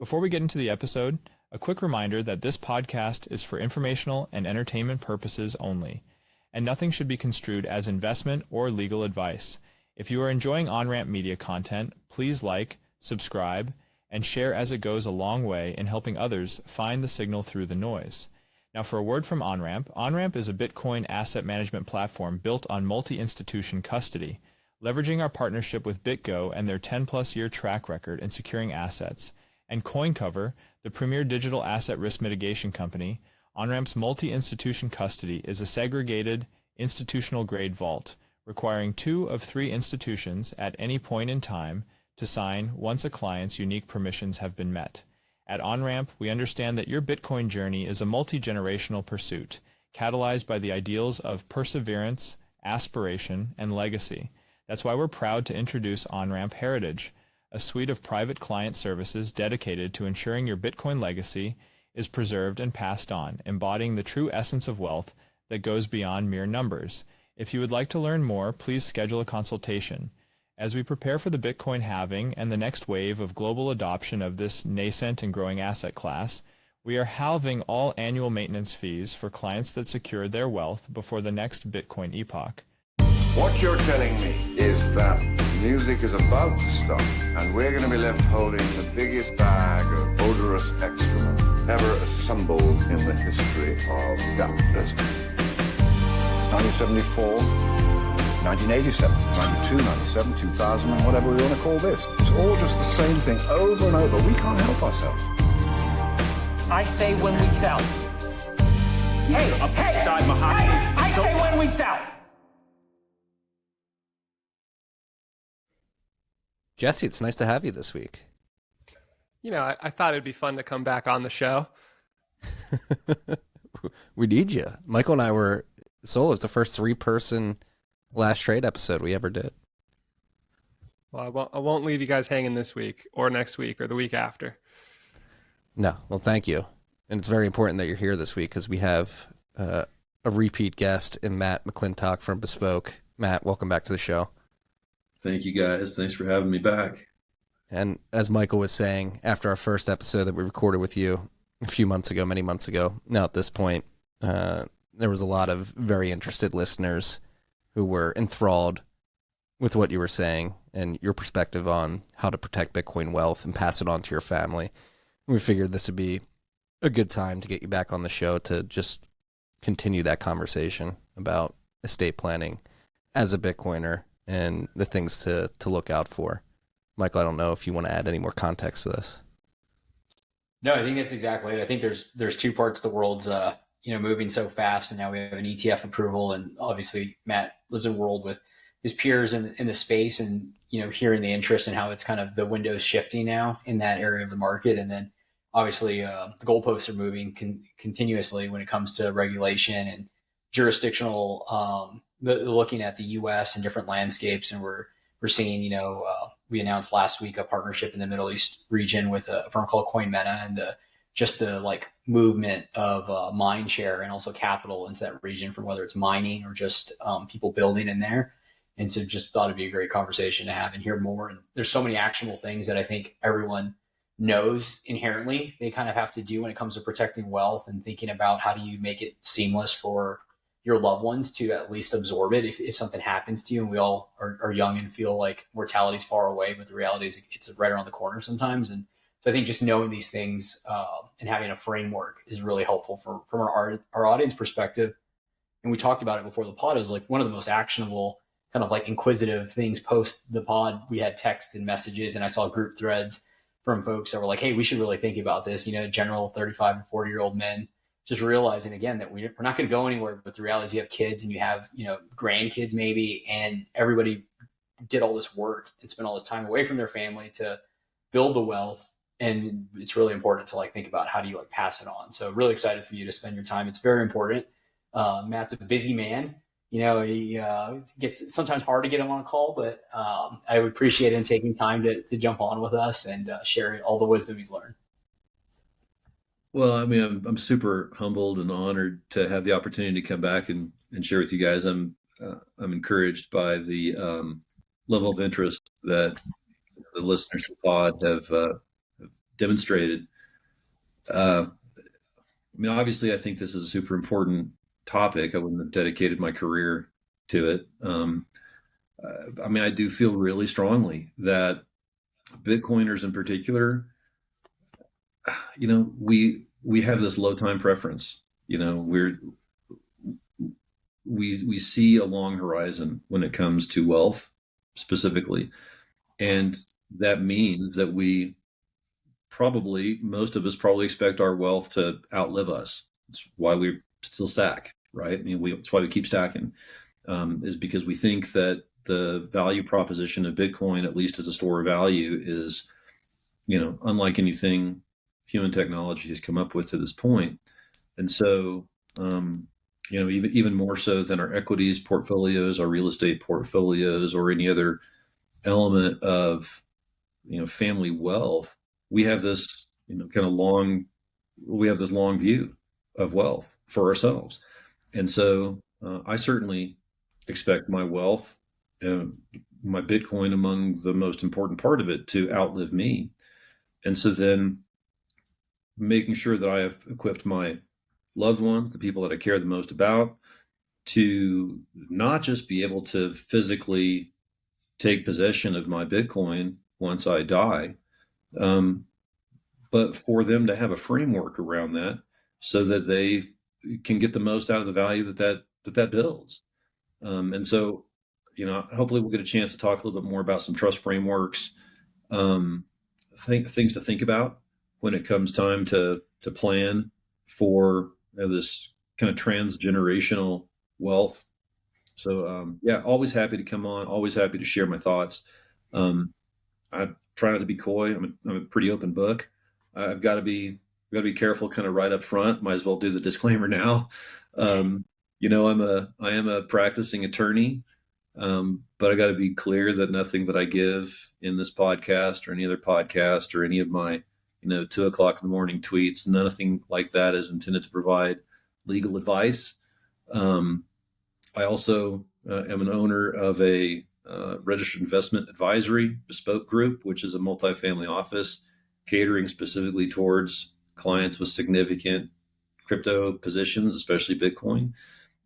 Before we get into the episode, a quick reminder that this podcast is for informational and entertainment purposes only, and nothing should be construed as investment or legal advice. If you are enjoying Onramp media content, please like, subscribe, and share, as it goes a long way in helping others find the signal through the noise. Now for a word from Onramp. Onramp is a Bitcoin asset management platform built on multi-institution custody, leveraging our partnership with BitGo and their 10-plus year track record in securing assets, and CoinCover, the premier digital asset risk mitigation company. Onramp's multi-institution custody is a segregated, institutional-grade vault, requiring 2 of 3 institutions at any point in time to sign once a client's unique permissions have been met. At Onramp, we understand that your Bitcoin journey is a multi-generational pursuit, catalyzed by the ideals of perseverance, aspiration, and legacy. That's why we're proud to introduce Onramp Heritage, a suite of private client services dedicated to ensuring your Bitcoin legacy is preserved and passed on, embodying the true essence of wealth that goes beyond mere numbers. If you would like to learn more, please schedule a consultation. As we prepare for the Bitcoin halving and the next wave of global adoption of this nascent and growing asset class, we are halving all annual maintenance fees for clients that secure their wealth before the next Bitcoin epoch. What you're telling me is that music is about to stop, and we're going to be left holding the biggest bag of odorous excrement ever assembled in the history of capitalism. 1974, 1987, 92, 97, 2000, and whatever we want to call this. It's all just the same thing over and over. We can't help ourselves. I say when we sell. Hey, I say when we sell. Jesse, it's nice to have you this week. You know, I thought it'd be fun to come back on the show. We need you. Michael and I were solo. It's the first 3-person last trade episode we ever did. Well, I won't leave you guys hanging this week or next week or the week after. No, well, thank you. And it's very important that you're here this week because we have a repeat guest in Matt McClintock from Bespoke. Matt, welcome back to the show. Thank you, guys. Thanks for having me back. And as Michael was saying, after our first episode that we recorded with you a few months ago, many months ago, now at this point, there was a lot of very interested listeners who were enthralled with what you were saying and your perspective on how to protect Bitcoin wealth and pass it on to your family. We figured this would be a good time to get you back on the show to just continue that conversation about estate planning as a Bitcoiner and the things to look out for. Michael, I don't know if you want to add any more context to this. No, I think that's exactly it. I think there's 2 parts. The world's moving so fast, and now we have an ETF approval, and obviously Matt lives in a world with his peers in the space, and hearing the interest and how it's kind of the window's shifting now in that area of the market, and then obviously the goalposts are moving continuously when it comes to regulation and jurisdictional. Looking at the U.S. and different landscapes, and we're seeing, we announced last week a partnership in the Middle East region with a firm called CoinMeta, and the movement of mind share and also capital into that region, from whether it's mining or just people building in there. And so just thought it'd be a great conversation to have and hear more. And there's so many actionable things that I think everyone knows inherently they kind of have to do when it comes to protecting wealth and thinking about how do you make it seamless for your loved ones to at least absorb it if something happens to you. And we all are young and feel like mortality's far away, but the reality is it's right around the corner sometimes. And so I think just knowing these things and having a framework is really helpful from our audience perspective. And we talked about it before the pod. It was like one of the most actionable kind of like inquisitive things post the pod. We had text and messages, and I saw group threads from folks that were like, hey, we should really think about this, general 35 and 40-year-old men, just realizing again that we're not going to go anywhere. But the reality is you have kids and you have, grandkids maybe, and everybody did all this work and spent all this time away from their family to build the wealth. And it's really important to think about how do you pass it on. So really excited for you to spend your time. It's very important. Matt's a busy man. He gets sometimes hard to get him on a call, but I would appreciate him taking time to jump on with us and share all the wisdom he's learned. Well, I mean, I'm super humbled and honored to have the opportunity to come back and share with you guys. I'm encouraged by the level of interest that the listeners to the pod have demonstrated. I mean, obviously, I think this is a super important topic. I wouldn't have dedicated my career to it. I mean, I do feel really strongly that Bitcoiners in particular, we have this low time preference. We see a long horizon when it comes to wealth specifically, and that means that most of us probably expect our wealth to outlive us. It's why we still stack, right? I mean, it's why we keep stacking, is because we think that the value proposition of Bitcoin, at least as a store of value, is, unlike anything human technology has come up with to this point. And so, even more so than our equities portfolios, our real estate portfolios, or any other element of, family wealth, we have this, long view of wealth for ourselves. And so I certainly expect my wealth, my Bitcoin among the most important part of it, to outlive me. And so then making sure that I have equipped my loved ones, the people that I care the most about, to not just be able to physically take possession of my Bitcoin once I die, but for them to have a framework around that so that they can get the most out of the value that builds. And so, hopefully we'll get a chance to talk a little bit more about some trust frameworks, things to think about when it comes time to plan for this kind of transgenerational wealth. So always happy to come on, always happy to share my thoughts. I try not to be coy. I'm a pretty open book. I've got to be careful kind of right up front. Might as well do the disclaimer now. I am a practicing attorney, but I got to be clear that nothing that I give in this podcast or any other podcast or any of my 2 o'clock in the morning tweets, nothing like that is intended to provide legal advice. I also am an owner of a registered investment advisory bespoke group, which is a multifamily office catering specifically towards clients with significant crypto positions, especially Bitcoin.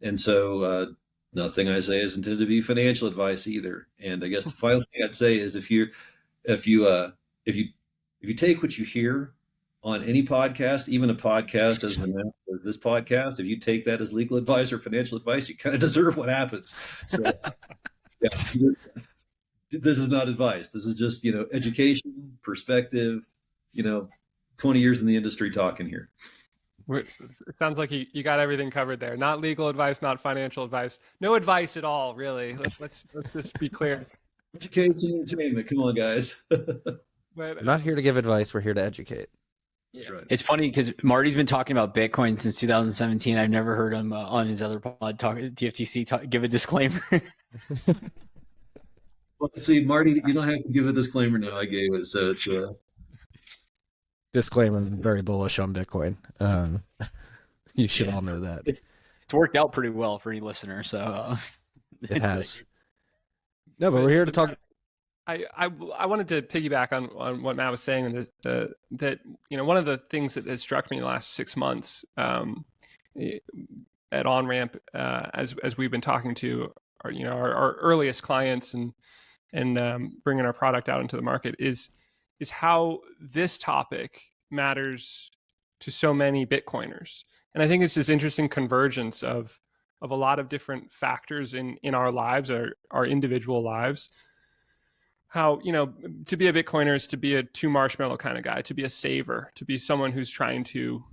And so nothing I say is intended to be financial advice either. And I guess the final thing I'd say is if you take what you hear on any podcast, even a podcast as this podcast, if you take that as legal advice or financial advice, you kind of deserve what happens. So this is not advice. This is just, education, perspective, 20 years in the industry talking here. It sounds like you got everything covered there. Not legal advice, not financial advice. No advice at all, really. Let's just be clear. Education and entertainment. Come on, guys. We're not here to give advice. We're here to educate. That's right. It's funny because Marty's been talking about Bitcoin since 2017. I've never heard him on his other pod give a disclaimer. Well, see, Marty, you don't have to give a disclaimer now. I gave it, so it's disclaimer. I'm very bullish on Bitcoin. You should all know that. It's worked out pretty well for any listener, so it has. No, but we're here to talk. I wanted to piggyback on what Matt was saying, and that one of the things that has struck me in the last 6 months at Onramp, as we've been talking to our earliest clients and bringing our product out into the market is how this topic matters to so many Bitcoiners. And I think it's this interesting convergence of a lot of different factors in our lives, our individual lives. How, to be a Bitcoiner is to be a 2 marshmallow kind of guy, to be a saver, to be someone who's trying to,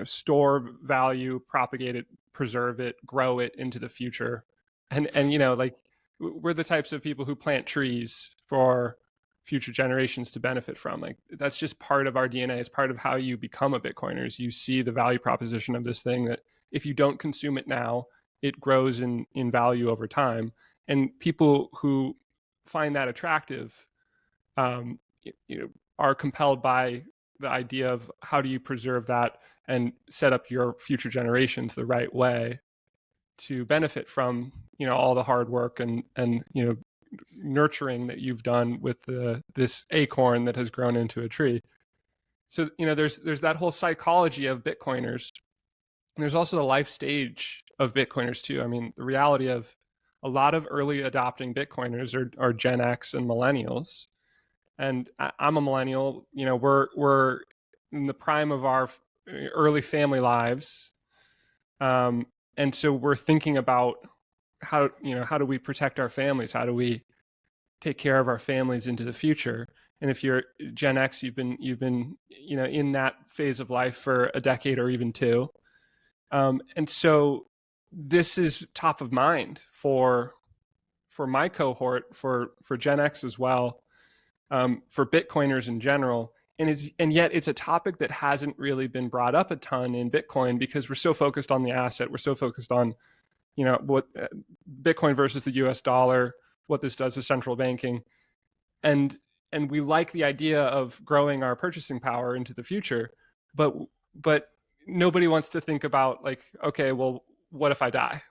store value, propagate it, preserve it, grow it into the future. And we're the types of people who plant trees for future generations to benefit from. Like, that's just part of our DNA. It's part of how you become a Bitcoiner, is you see the value proposition of this thing, that if you don't consume it now, it grows in value over time. And people who find that attractive, are compelled by the idea of how do you preserve that and set up your future generations the right way to benefit from, all the hard work and nurturing that you've done with this acorn that has grown into a tree. So, there's that whole psychology of Bitcoiners. And there's also the life stage of Bitcoiners too. I mean, the reality of a lot of early adopting Bitcoiners are Gen X and millennials. And I'm a millennial. We're in the prime of our early family lives, and so we're thinking about how do we protect our families? How do we take care of our families into the future? And if you're Gen X, you've been in that phase of life for a decade or even two, and so this is top of mind for my cohort, for Gen X as well, for Bitcoiners in general. And yet it's a topic that hasn't really been brought up a ton in Bitcoin because we're so focused on the asset. We're so focused on, what Bitcoin versus the US dollar, what this does to central banking. And we like the idea of growing our purchasing power into the future, but nobody wants to think about like, okay, well, what if I die?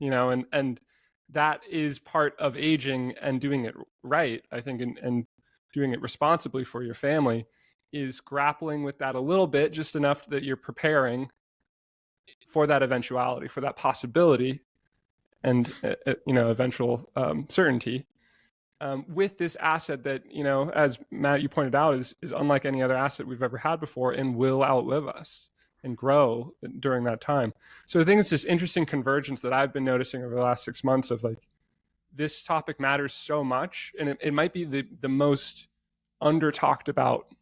And that is part of aging and doing it right, I think, and doing it responsibly for your family, is grappling with that a little bit, just enough that you're preparing for that eventuality, for that possibility, and eventual certainty, with this asset that, as Matt, you pointed out, is unlike any other asset we've ever had before and will outlive us and grow during that time. So I think it's this interesting convergence that I've been noticing over the last 6 months of like, this topic matters so much, and it might be the most under talked about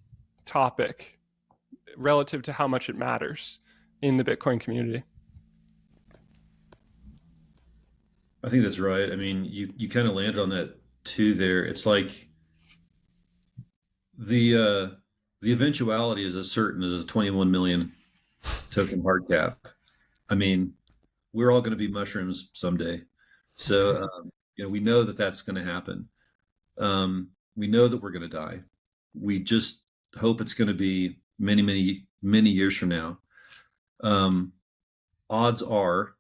topic relative to how much it matters in the Bitcoin community. I think that's right. I mean, you kind of landed on that too there. It's like the eventuality is as certain as a 21 million token hard cap. I mean, we're all going to be mushrooms someday. So, we know that that's going to happen. We know that we're going to die. We just hope it's going to be many, many, many years from now. Odds are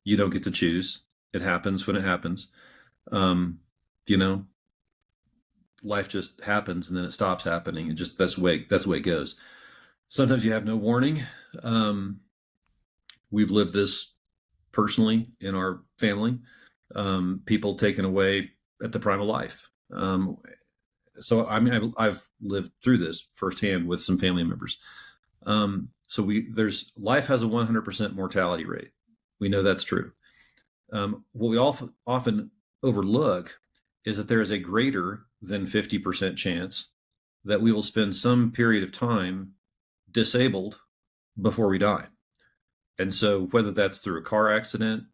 you don't get to choose. It happens when it happens. Life just happens and then it stops happening. And just that's the way it goes. Sometimes you have no warning. We've lived this personally in our family. People taken away at the prime of life. So I mean, I've lived through this firsthand with some family members. So life has a 100% mortality rate. We know that's true. What we often overlook is that there is a greater than 50% chance that we will spend some period of time disabled before we die. And so whether that's through a car accident,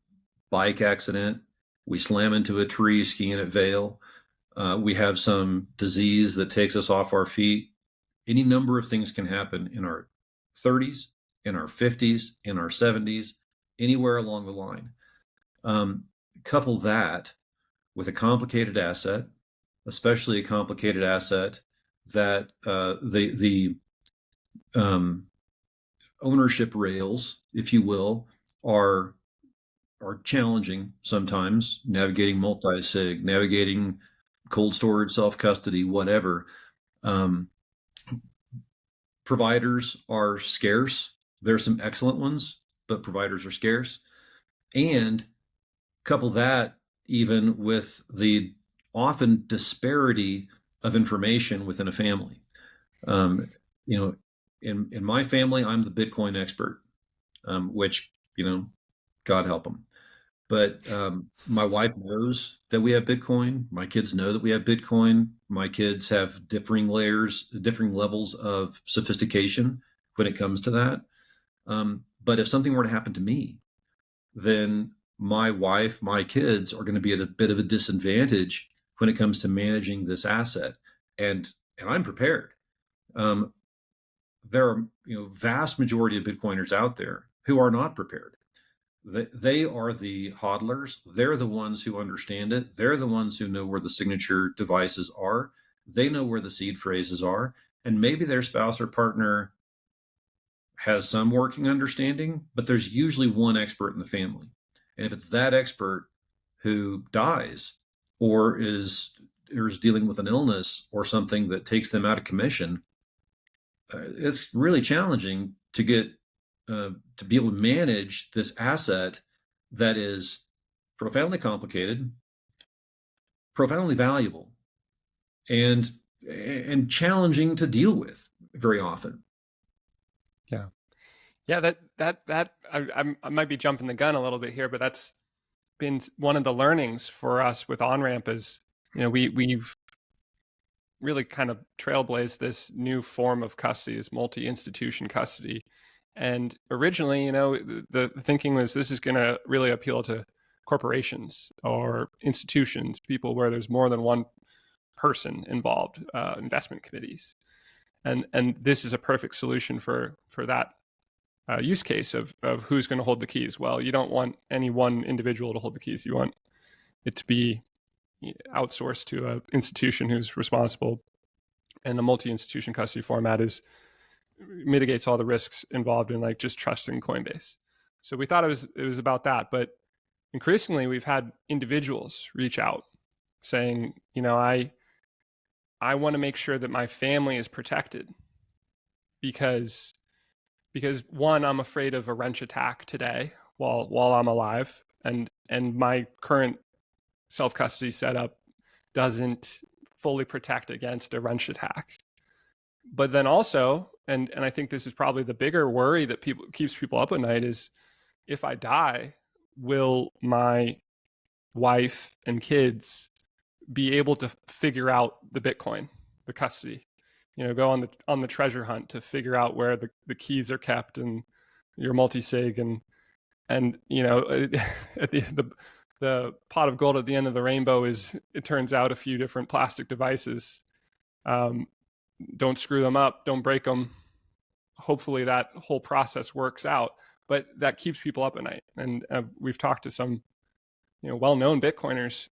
bike accident, we slam into a tree skiing at Vail, we have some disease that takes us off our feet, any number of things can happen in our 30s, in our 50s, in our 70s, anywhere along the line. Couple that with a complicated asset, especially a complicated asset that the ownership rails, if you will, are challenging sometimes, navigating multi-sig, navigating cold storage, self-custody, whatever. Providers are scarce. There's some excellent ones, but providers are scarce. And couple that even with the often disparity of information within a family. In my family, I'm the Bitcoin expert, which, God help them. But my wife knows that we have Bitcoin. My kids know that we have Bitcoin. My kids have differing levels of sophistication when it comes to that. But if something were to happen to me, then my wife, my kids are going to be at a bit of a disadvantage when it comes to managing this asset. And I'm prepared. There are, vast majority of Bitcoiners out there who are not prepared. They are the hodlers. They're the ones who understand it. They're the ones who know where the signature devices are. They know where the seed phrases are. And maybe their spouse or partner has some working understanding, but there's usually one expert in the family. And if it's that expert who dies or is dealing with an illness or something that takes them out of commission, it's really challenging to get to be able to manage this asset that is profoundly complicated, profoundly valuable, and challenging to deal with very often. Yeah, I might be jumping the gun a little bit here, but that's been one of the learnings for us with Onramp is, we've really kind of trailblazed this new form of custody, this multi-institution custody. And originally, the thinking was this is going to really appeal to corporations or institutions, people where there's more than one person involved, investment committees. And this is a perfect solution for that use case of who's going to hold the keys. Well, you don't want any one individual to hold the keys. You want it to be outsourced to an institution who's responsible. And the multi-institution custody format mitigates all the risks involved in like just trusting Coinbase. So we thought it was about that, but increasingly we've had individuals reach out saying, I want to make sure that my family is protected because one, I'm afraid of a wrench attack today while I'm alive, and my current self-custody setup doesn't fully protect against a wrench attack. But then also, and I think this is probably the bigger worry that keeps people up at night is, if I die, will my wife and kids be able to figure out the Bitcoin, the custody? Go on the treasure hunt to figure out where the keys are kept and your multi-sig and at the pot of gold at the end of the rainbow is, it turns out, a few different plastic devices. Don't screw them up, don't break them. Hopefully that whole process works out, but that keeps people up at night. And we've talked to some well-known Bitcoiners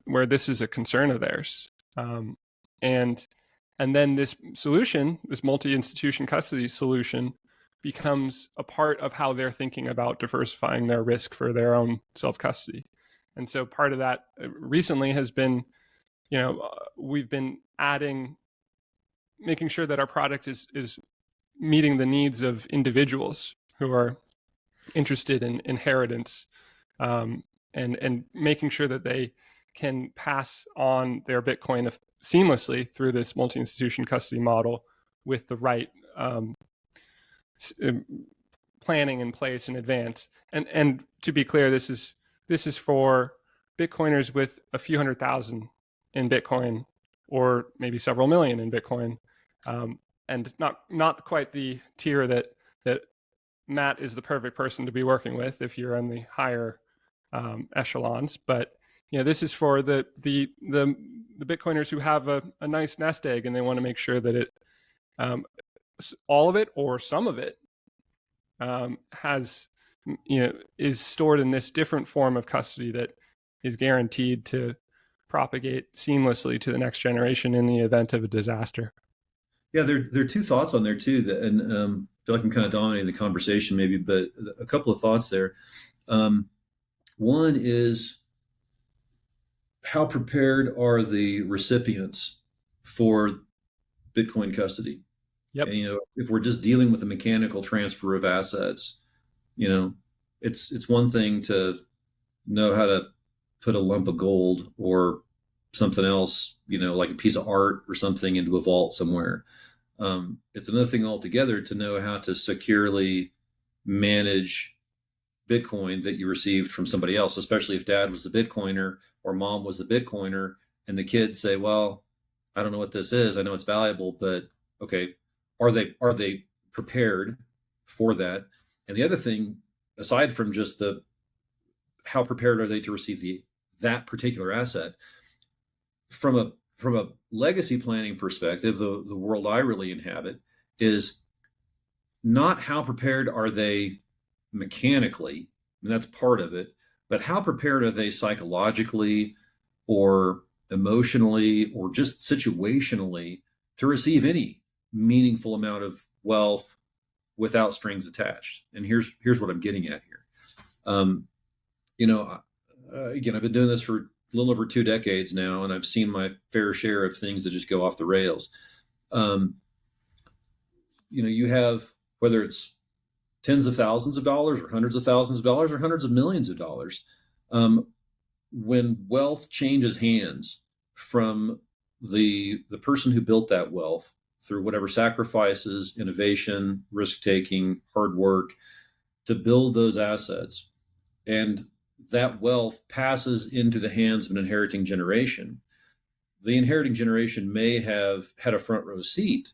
where this is a concern of theirs. And then this solution, this multi-institution custody solution, becomes a part of how they're thinking about diversifying their risk for their own self-custody. And so part of that recently has been, we've been making sure that our product is meeting the needs of individuals who are interested in inheritance, and making sure that they can pass on their Bitcoin seamlessly through this multi-institution custody model with the right planning in place in advance. And to be clear, this is for Bitcoiners with a few 100,000 in Bitcoin, or maybe several million in Bitcoin, and not quite the tier that Matt is the perfect person to be working with if you're in the higher echelons. But this is for the Bitcoiners who have a nice nest egg and they want to make sure that it, all of it or some of it, is stored in this different form of custody that is guaranteed to propagate seamlessly to the next generation in the event of a disaster. Yeah, there are two thoughts on there too, and I feel like I'm kind of dominating the conversation maybe, but a couple of thoughts there. One is, how prepared are the recipients for Bitcoin custody? Yep. And, if we're just dealing with a mechanical transfer of assets, it's one thing to know how to put a lump of gold or something else, like a piece of art or something, into a vault somewhere. It's another thing altogether to know how to securely manage Bitcoin that you received from somebody else, especially if dad was the Bitcoiner or mom was the Bitcoiner, and the kids say, well, I don't know what this is. I know it's valuable, but okay, are they prepared for that? And the other thing, aside from just how prepared are they to receive that particular asset, from a legacy planning perspective, the world I really inhabit is not how prepared are they mechanically, and that's part of it, but how prepared are they psychologically or emotionally or just situationally to receive any meaningful amount of wealth without strings attached. And here's what I'm getting at here. Again, I've been doing this for a little over 2 decades now, and I've seen my fair share of things that just go off the rails. you have, whether it's tens of thousands of dollars or hundreds of thousands of dollars or hundreds of millions of dollars, when wealth changes hands from the person who built that wealth through whatever sacrifices, innovation, risk-taking, hard work to build those assets, and that wealth passes into the hands of an inheriting generation, the inheriting generation may have had a front row seat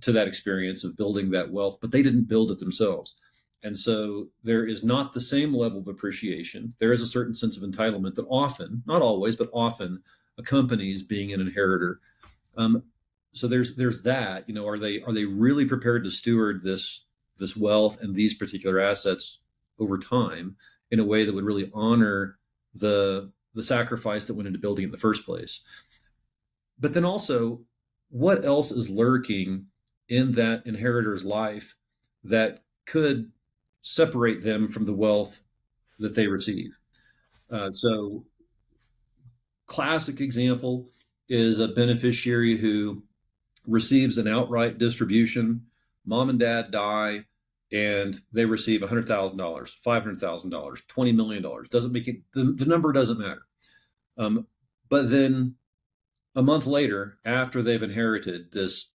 to that experience of building that wealth, but they didn't build it themselves. And so there is not the same level of appreciation. There is a certain sense of entitlement that often, not always, but often accompanies being an inheritor. So there's that. Are they really prepared to steward this wealth and these particular assets over time in a way that would really honor the sacrifice that went into building it in the first place? But then also, what else is lurking in that inheritor's life that could separate them from the wealth that they receive? So classic example is a beneficiary who receives an outright distribution. Mom and dad die, and they receive $100,000, $500,000, $20 million. Doesn't make it, the number doesn't matter. But then a month later, after they've inherited this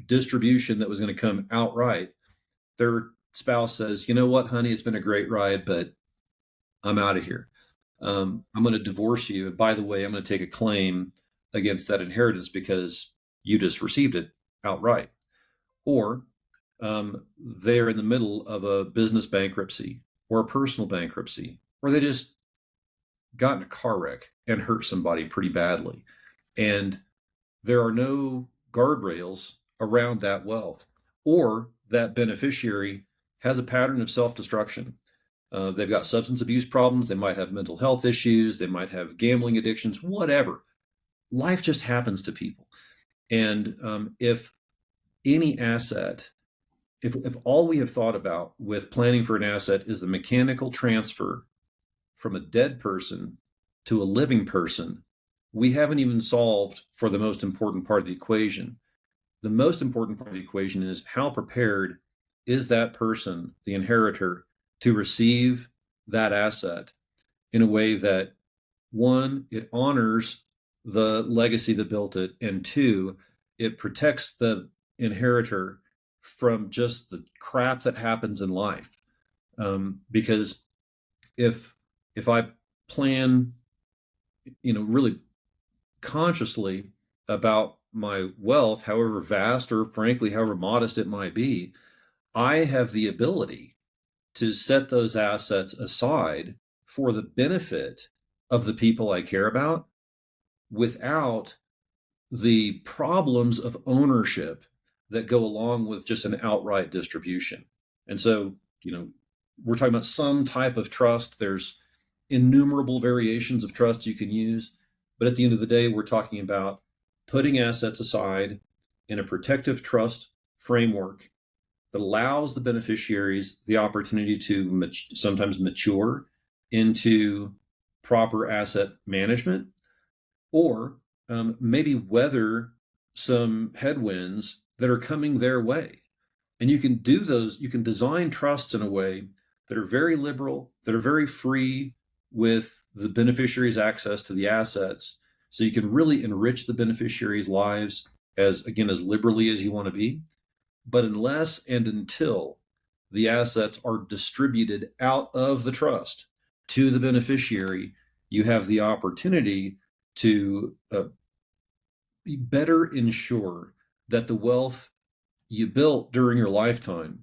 distribution that was going to come outright, their spouse says, "You know what, honey, it's been a great ride, but I'm out of here. I'm going to divorce you. And by the way, I'm going to take a claim against that inheritance because you just received it outright." Or they're in the middle of a business bankruptcy or a personal bankruptcy, or they just got in a car wreck and hurt somebody pretty badly. And there are no guardrails around that wealth, or that beneficiary has a pattern of self-destruction. They've got substance abuse problems. They might have mental health issues. They might have gambling addictions, whatever. Life just happens to people. And if any asset, if all we have thought about with planning for an asset is the mechanical transfer from a dead person to a living person, we haven't even solved for the most important part of the equation. The most important part of the equation is how prepared is that person, the inheritor, to receive that asset in a way that, one, it honors the legacy that built it, and two, it protects the inheritor from just the crap that happens in life. Because if I plan, really consciously about my wealth, however vast or frankly, however modest it might be, I have the ability to set those assets aside for the benefit of the people I care about without the problems of ownership that go along with just an outright distribution. And so, we're talking about some type of trust. There's innumerable variations of trust you can use. But at the end of the day, we're talking about putting assets aside in a protective trust framework that allows the beneficiaries the opportunity to sometimes mature into proper asset management, or maybe weather some headwinds that are coming their way. And you can do those, you can design trusts in a way that are very liberal, that are very free with the beneficiary's access to the assets. So you can really enrich the beneficiaries' lives as liberally as you want to be. But unless and until the assets are distributed out of the trust to the beneficiary, you have the opportunity to better ensure that the wealth you built during your lifetime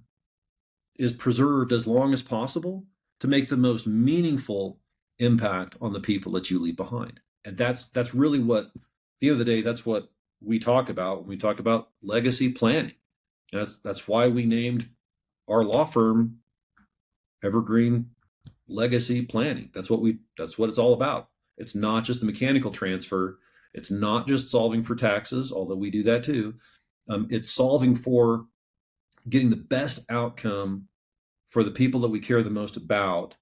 is preserved as long as possible to make the most meaningful impact on the people that you leave behind. And that's really what, at the end of the day, that's what we talk about when we talk about legacy planning. And that's why we named our law firm Evergreen Legacy Planning. That's what it's all about. It's not just the mechanical transfer. It's not just solving for taxes, although we do that too. It's solving for getting the best outcome for the people that we care the most about,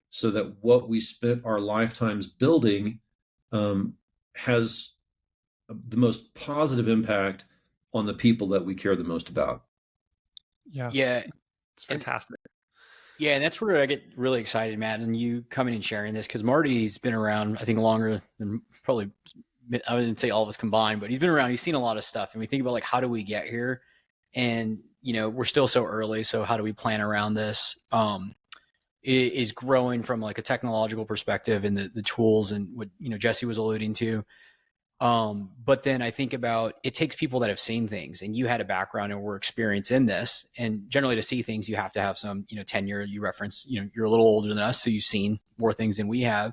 so that what we spent our lifetimes building has the most positive impact on the people that we care the most about. Yeah, it's fantastic. Yeah, and that's where I get really excited, Matt, and you coming and sharing this, because Marty's been around, I think, longer than probably, I wouldn't say all of us combined, but he's been around. He's seen a lot of stuff, and we think about like, how do we get here? And we're still so early, so how do we plan around this? Is growing from like a technological perspective and the tools and what Jesse was alluding to. But then I think about, it takes people that have seen things, and you had a background and were experienced in this. And generally to see things, you have to have some, tenure. You reference, you're a little older than us, so you've seen more things than we have.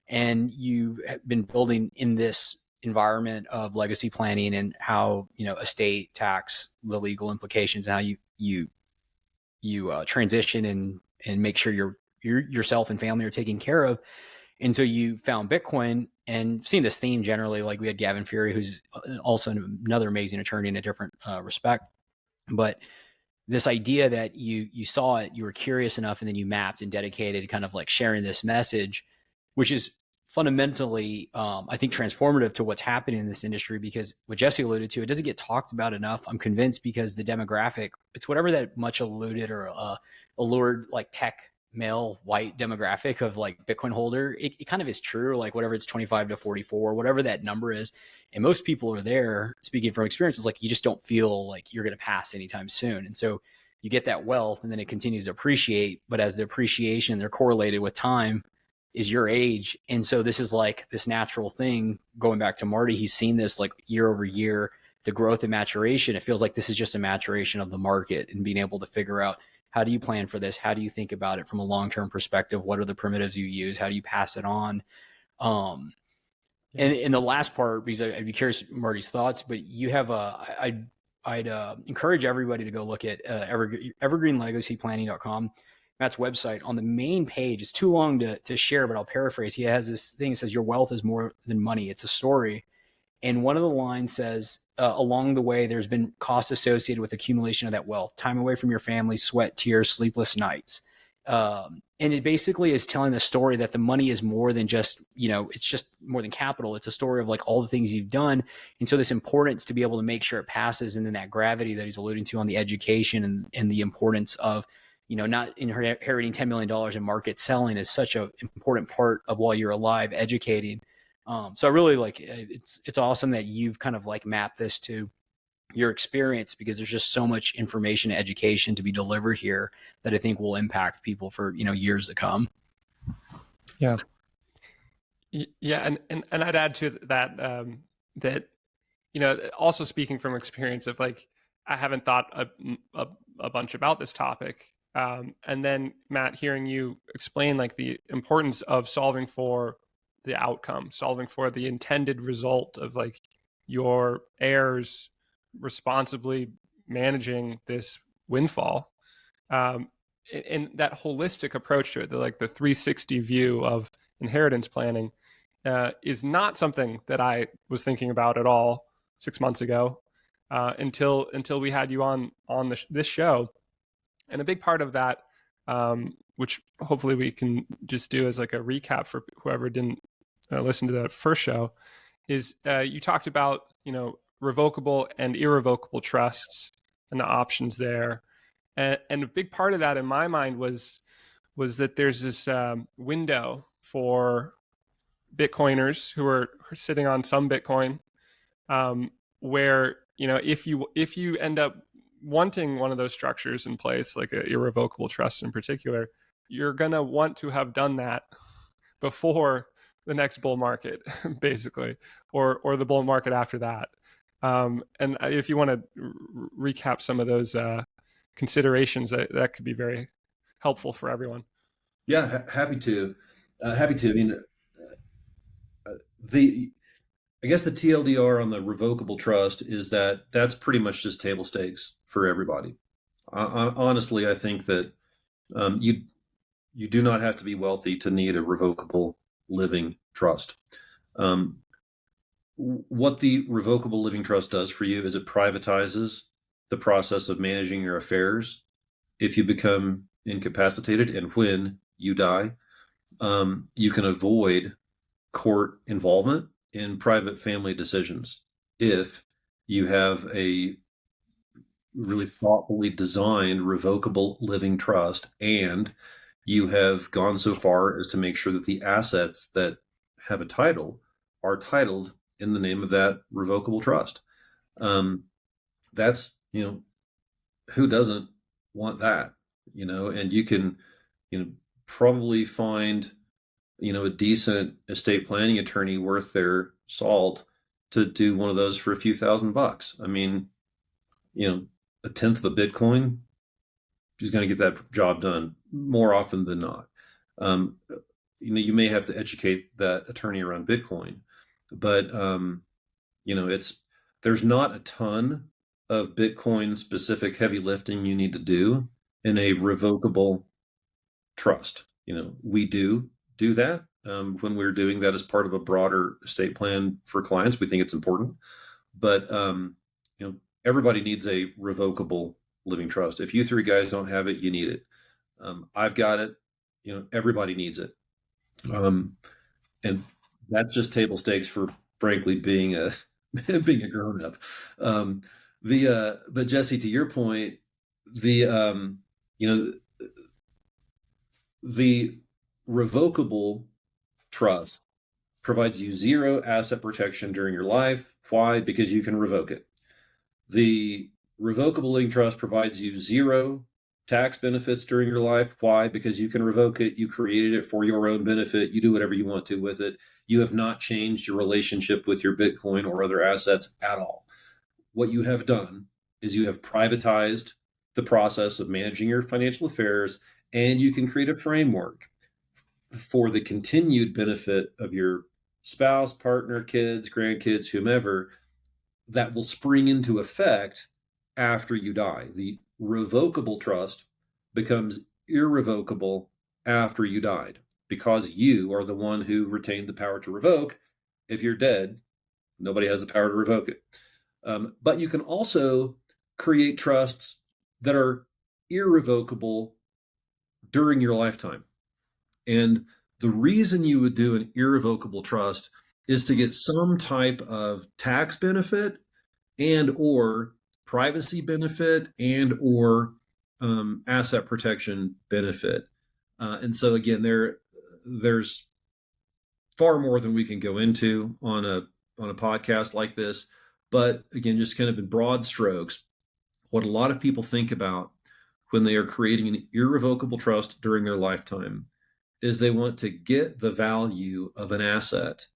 And you've been building in this environment of legacy planning and how, estate tax, the legal implications, and how you transition and make sure yourself and family are taken care of. And so you found Bitcoin, and seen this theme generally. Like, we had Gavin Fury, who's also another amazing attorney in a different respect. But this idea that you saw it, you were curious enough, and then you mapped and dedicated kind of like sharing this message, which is fundamentally, I think, transformative to what's happening in this industry, because what Jesse alluded to, it doesn't get talked about enough, I'm convinced, because the demographic, it's whatever that much alluded or allured like tech male white demographic of like Bitcoin holder, it kind of is true, like whatever it's 25 to 44, whatever that number is. And most people are there, speaking from experience, is like, you just don't feel like you're going to pass anytime soon. And so you get that wealth, and then it continues to appreciate. But as the appreciation, they're correlated with time, is your age. And so this is like this natural thing. Going back to Marty, he's seen this like year over year, the growth and maturation. It feels like this is just a maturation of the market, and being able to figure out, how do you plan for this? How do you think about it from a long-term perspective? What are the primitives you use? How do you pass it on? And in the last part, because I'd be curious Marty's thoughts, but you have I'd encourage everybody to go look at evergreenlegacyplanning.com, Matt's website. On the main page, it's too long to share, but I'll paraphrase. He has this thing that says, your wealth is more than money. It's a story. And one of the lines says, along the way, there's been costs associated with accumulation of that wealth, time away from your family, sweat, tears, sleepless nights. And it basically is telling the story that the money is more than just, it's just more than capital. It's a story of like all the things you've done. And so this importance to be able to make sure it passes, and then that gravity that he's alluding to on the education and the importance of, not inheriting $10 million in market selling is such an important part of, while you're alive, educating. So I really like, it's awesome that you've kind of like mapped this to your experience, because there's just so much information and education to be delivered here that I think will impact people for, years to come. Yeah. Yeah. And I'd add to that, that, also speaking from experience of like, I haven't thought a bunch about this topic. And then Matt, hearing you explain like the importance of solving for the outcome, solving for the intended result of like your heirs responsibly managing this windfall, and that holistic approach to it, the 360 view of inheritance planning, is not something that I was thinking about at all 6 months ago, until we had you on this show. And a big part of that, which hopefully we can just do as like a recap for whoever didn't listen to the first show, is you talked about, revocable and irrevocable trusts and the options there. And a big part of that in my mind was that there's this window for Bitcoiners who are sitting on some Bitcoin, where, if you end up wanting one of those structures in place, like an irrevocable trust in particular, you're going to want to have done that before the next bull market, basically, or the bull market after that. And if you want to recap some of those considerations, that could be very helpful for everyone. Yeah, happy to. I mean, I guess the TLDR on the revocable trust is that that's pretty much just table stakes for everybody. Honestly, I think that you do not have to be wealthy to need a revocable living trust. What the revocable living trust does for you is it privatizes the process of managing your affairs. If you become incapacitated and when you die, you can avoid court involvement in private family decisions if you have a really thoughtfully designed revocable living trust, and you have gone so far as to make sure that the assets that have a title are titled in the name of that revocable trust. That's, who doesn't want that, and you can, probably find, a decent estate planning attorney worth their salt to do one of those for a few $1,000s. I mean, a tenth of a Bitcoin is going to get that job done more often than not. You may have to educate that attorney around Bitcoin, but there's not a ton of Bitcoin specific heavy lifting you need to do in a revocable trust. We do that when we're doing that as part of a broader estate plan for clients. We think it's important, but everybody needs a revocable living trust. If you three guys don't have it, you need it. I've got it. Everybody needs it. And that's just table stakes for, frankly, being a grown up. But Jesse, to your point, the revocable trust provides you zero asset protection during your life. Why? Because you can revoke it. The revocable living trust provides you zero tax benefits during your life. Why? Because you can revoke it. You created it for your own benefit. You do whatever you want to with it. You have not changed your relationship with your Bitcoin or other assets at all. What you have done is you have privatized the process of managing your financial affairs, and you can create a framework for the continued benefit of your spouse, partner, kids, grandkids, whomever, that will spring into effect after you die. The revocable trust becomes irrevocable after you died, because you are the one who retained the power to revoke. If you're dead, nobody has the power to revoke it. But you can also create trusts that are irrevocable during your lifetime. And the reason you would do an irrevocable trust is to get some type of tax benefit and or privacy benefit and or asset protection benefit. And so again, there's far more than we can go into on a podcast like this. But again, just kind of in broad strokes, what a lot of people think about when they are creating an irrevocable trust during their lifetime is they want to get the value of an asset,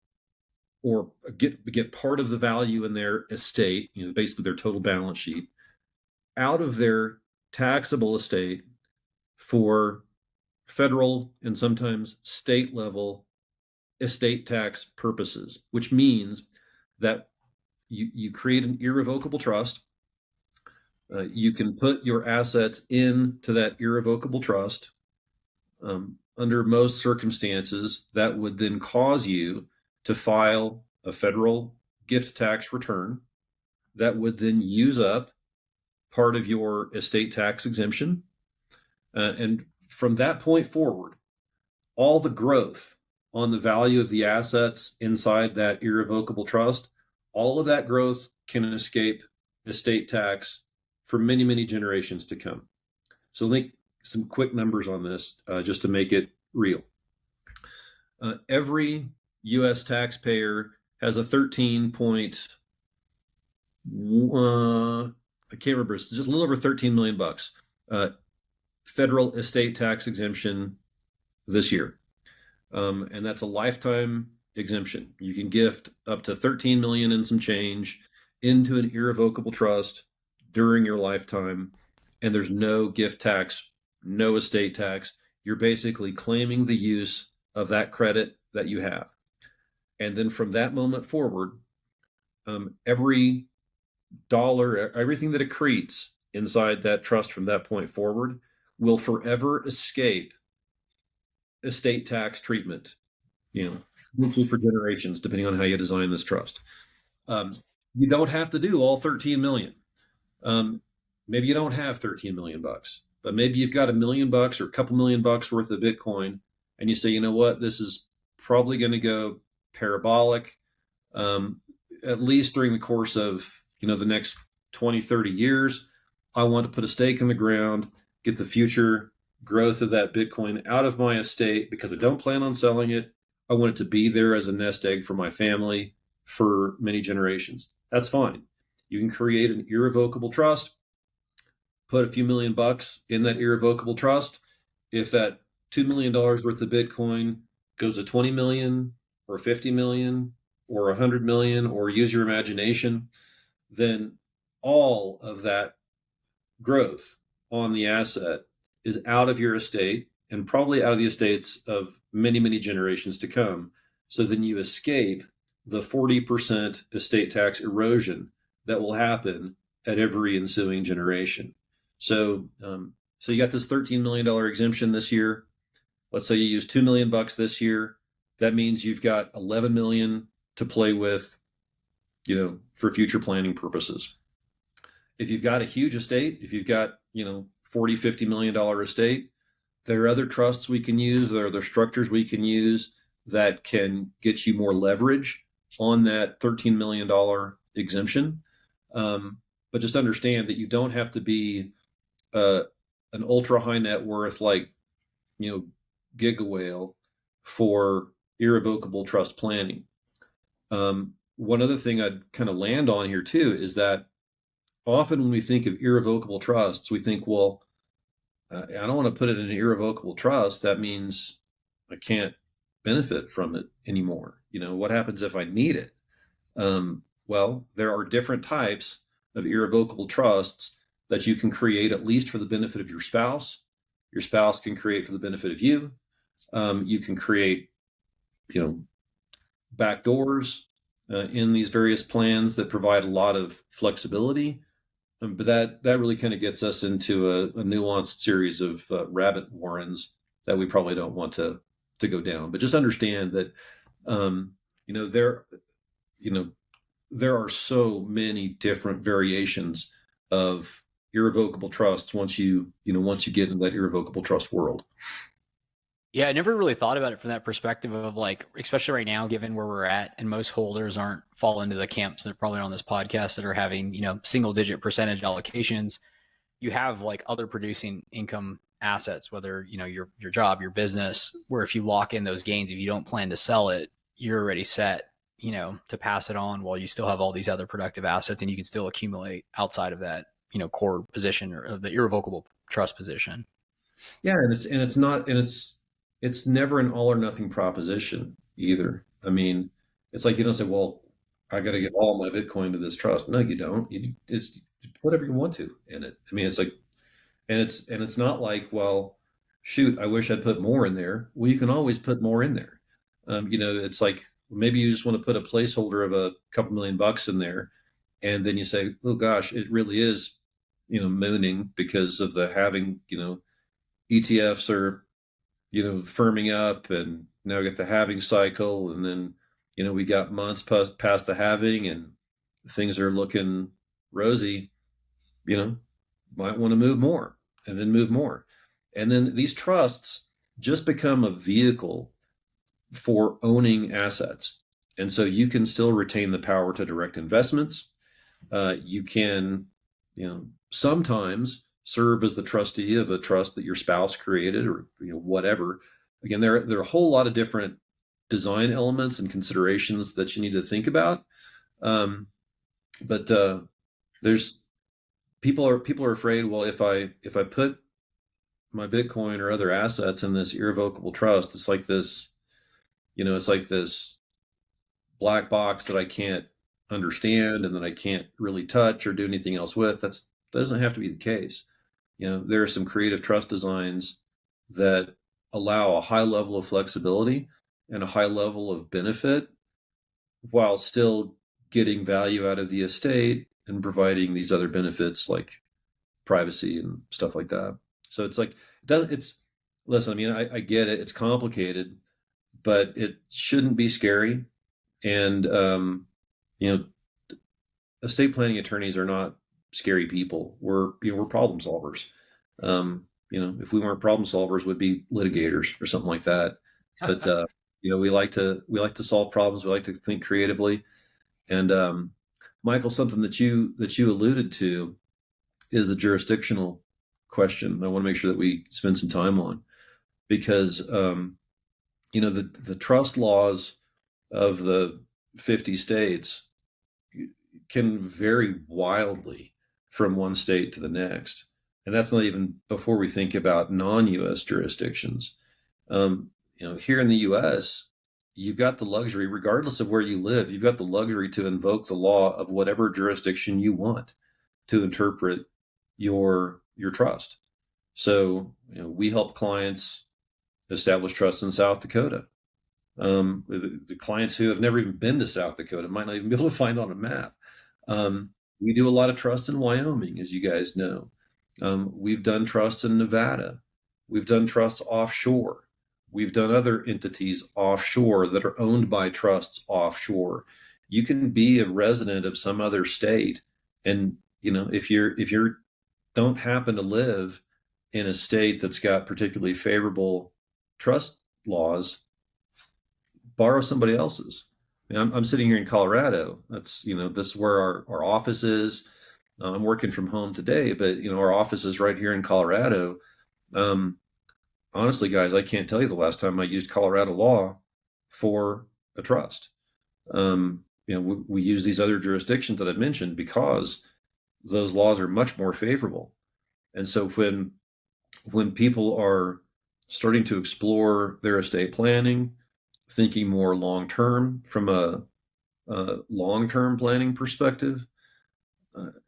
or get part of the value in their estate, basically their total balance sheet, out of their taxable estate for federal and sometimes state level estate tax purposes, which means that you create an irrevocable trust. You can put your assets into that irrevocable trust. Under most circumstances, that would then cause you to file a federal gift tax return that would then use up part of your estate tax exemption. And from that point forward, all the growth on the value of the assets inside that irrevocable trust, all of that growth can escape estate tax for many, many generations to come. So let me some quick numbers on this just to make it real. Every U.S. taxpayer has a 13 point, I can't remember, it's just a little over 13 million bucks federal estate tax exemption this year. And that's a lifetime exemption. You can gift up to 13 million and some change into an irrevocable trust during your lifetime. And there's no gift tax, no estate tax. You're basically claiming the use of that credit that you have. And then from that moment forward, every dollar, everything that accretes inside that trust from that point forward will forever escape estate tax treatment, usually for generations, depending on how you design this trust. You don't have to do all 13 million. Maybe you don't have 13 million bucks, but maybe you've got $1 million or a couple $1 million worth of Bitcoin, and you say, you know what, this is probably going to go parabolic, at least during the course of, the next 20, 30 years. I want to put a stake in the ground, get the future growth of that Bitcoin out of my estate because I don't plan on selling it. I want it to be there as a nest egg for my family for many generations. That's fine. You can create an irrevocable trust, put a few $1,000,000 in that irrevocable trust. If that $2 million worth of Bitcoin goes to 20 million or 50 million or 100 million, or use your imagination, then all of that growth on the asset is out of your estate and probably out of the estates of many, many generations to come. So then you escape the 40% estate tax erosion that will happen at every ensuing generation. So, so you got this $13 million exemption this year. Let's say you use $2 million this year. That means you've got 11 million to play with, for future planning purposes. If you've got a huge estate, if you've got, $40, $50 million estate, there are other trusts we can use. There are other structures we can use that can get you more leverage on that $13 million exemption. But just understand that you don't have to be an ultra high net worth like, Giga Whale for irrevocable trust planning. One other thing I'd kind of land on here too is that often when we think of irrevocable trusts, we think, well, I don't want to put it in an irrevocable trust. That means I can't benefit from it anymore. What happens if I need it? Well, there are different types of irrevocable trusts that you can create, at least for the benefit of your spouse. Your spouse can create for the benefit of you. You can create, backdoors in these various plans that provide a lot of flexibility. But that really kind of gets us into a nuanced series of rabbit warrens that we probably don't want to go down. But just understand that, there are so many different variations of irrevocable trusts once you get into that irrevocable trust world. Yeah, I never really thought about it from that perspective of especially right now, given where we're at, and most holders aren't fall into the camps that are probably on this podcast that are having, single digit percentage allocations. You have other producing income assets, whether, your job, your business, where if you lock in those gains, if you don't plan to sell it, you're already set, to pass it on while you still have all these other productive assets, and you can still accumulate outside of that, core position or the irrevocable trust position. Yeah. It's never an all or nothing proposition either. I mean, it's like, you don't say, well, I got to get all my Bitcoin to this trust. No, you don't. You just whatever you want to in it. I mean, it's like, and it's not like, well, shoot, I wish I'd put more in there. Well, you can always put more in there. It's like, maybe you just want to put a placeholder of a couple $1,000,000 in there. And then you say, oh gosh, it really is, mooning because of the halving, ETFs are, firming up, and now we get the halving cycle, and then we got months past the halving and things are looking rosy. Might want to move more, and then move more, and then these trusts just become a vehicle for owning assets, and so you can still retain the power to direct investments. You can sometimes serve as the trustee of a trust that your spouse created, or whatever. Again, there are a whole lot of different design elements and considerations that you need to think about. But there's people are afraid. Well, if I put my Bitcoin or other assets in this irrevocable trust, it's like this, it's like this black box that I can't understand and that I can't really touch or do anything else with. That doesn't have to be the case. There are some creative trust designs that allow a high level of flexibility and a high level of benefit while still getting value out of the estate and providing these other benefits like privacy and stuff like that. So it's like, listen, I mean, I get it. It's complicated, but it shouldn't be scary. And, estate planning attorneys are not scary people. We're problem solvers. If we weren't problem solvers, we'd be litigators or something like that. But we like to solve problems. We like to think creatively. And Michael, something that you alluded to is a jurisdictional question I want to make sure that we spend some time on, because the trust laws of the 50 states can vary wildly from one state to the next. And that's not even before we think about non-U.S. jurisdictions. Here in the U.S., you've got the luxury, regardless of where you live, you've got the luxury to invoke the law of whatever jurisdiction you want to interpret your trust. So, we help clients establish trust in South Dakota. The clients who have never even been to South Dakota might not even be able to find on a map. We do a lot of trust in Wyoming, as you guys know. We've done trust in Nevada. We've done trusts offshore. We've done other entities offshore that are owned by trusts offshore. You can be a resident of some other state, and if you don't happen to live in a state that's got particularly favorable trust laws, borrow somebody else's. I'm sitting here in Colorado. That's this is where our office is. I'm working from home today, but our office is right here in Colorado. Honestly, guys, I can't tell you the last time I used Colorado law for a trust. We use these other jurisdictions that I've mentioned because those laws are much more favorable. And so when people are starting to explore their estate planning, thinking more long-term from a long-term planning perspective,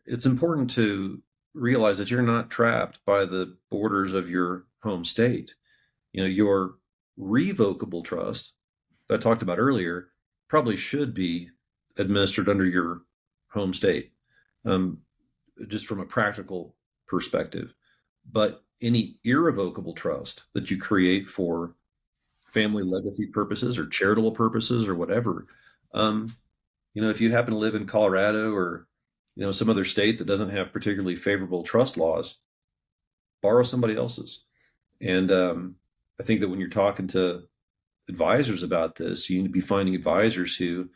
it's important to realize that you're not trapped by the borders of your home state. Your revocable trust that I talked about earlier probably should be administered under your home state, just from a practical perspective. But any irrevocable trust that you create for family legacy purposes or charitable purposes or whatever, if you happen to live in Colorado or some other state that doesn't have particularly favorable trust laws, borrow somebody else's. And I think that when you're talking to advisors about this, you need to be finding advisors who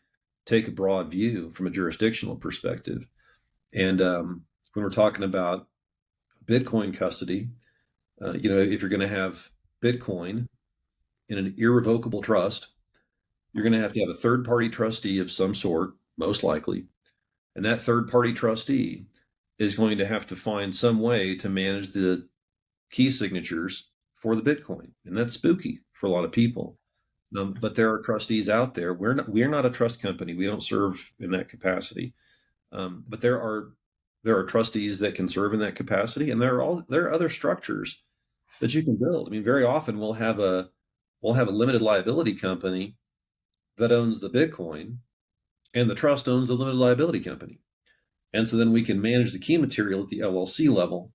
take a broad view from a jurisdictional perspective. And when we're talking about Bitcoin custody, if you're going to have Bitcoin in an irrevocable trust, you're going to have a third-party trustee of some sort, most likely. And that third-party trustee is going to have to find some way to manage the key signatures for the Bitcoin. And that's spooky for a lot of people. But there are trustees out there. We're not a trust company. We don't serve in that capacity. But there are trustees that can serve in that capacity. And there are other structures that you can build. I mean, very often we'll have a limited liability company that owns the Bitcoin, and the trust owns the limited liability company. And so then we can manage the key material at the LLC level,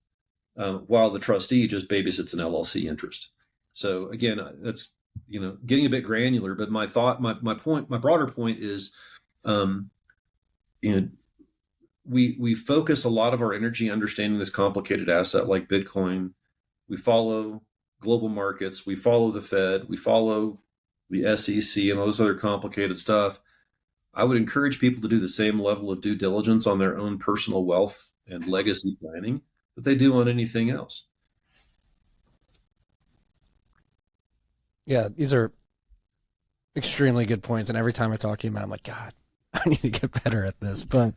while the trustee just babysits an LLC interest. So again, that's getting a bit granular, but my broader point is, we focus a lot of our energy understanding this complicated asset like Bitcoin. We follow global markets, we follow the Fed, we follow the SEC and all this other complicated stuff. I would encourage people to do the same level of due diligence on their own personal wealth and legacy planning that they do on anything else. Yeah, these are extremely good points. And every time I talk to you, Matt, I'm like, God, I need to get better at this. But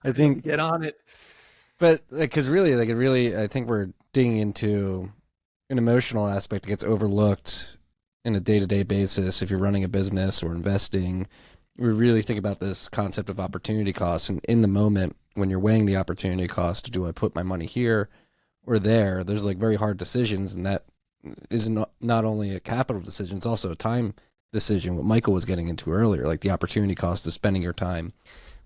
I think get on it. But because really, I think we're digging into an emotional aspect that gets overlooked in a day-to-day basis. If you're running a business or investing, we really think about this concept of opportunity costs. And in the moment, when you're weighing the opportunity cost, do I put my money here or there? There's very hard decisions, and that is not only a capital decision, it's also a time decision. What Michael was getting into earlier, like the opportunity cost of spending your time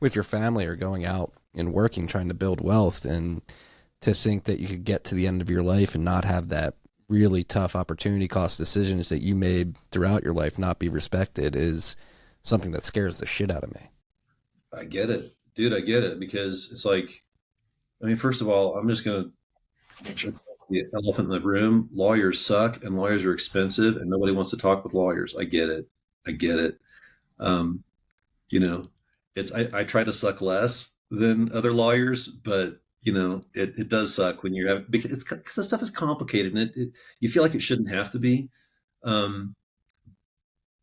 with your family or going out and working, trying to build wealth, and to think that you could get to the end of your life and not have that really tough opportunity cost decisions that you made throughout your life not be respected is something that scares the shit out of me. I get it, dude. I get it, because it's first of all, I'm just going to the elephant in the room. Lawyers suck and lawyers are expensive and nobody wants to talk with lawyers. I get it. I try to suck less than other lawyers, but it does suck when you're because this stuff is complicated and you feel like it shouldn't have to be. Um,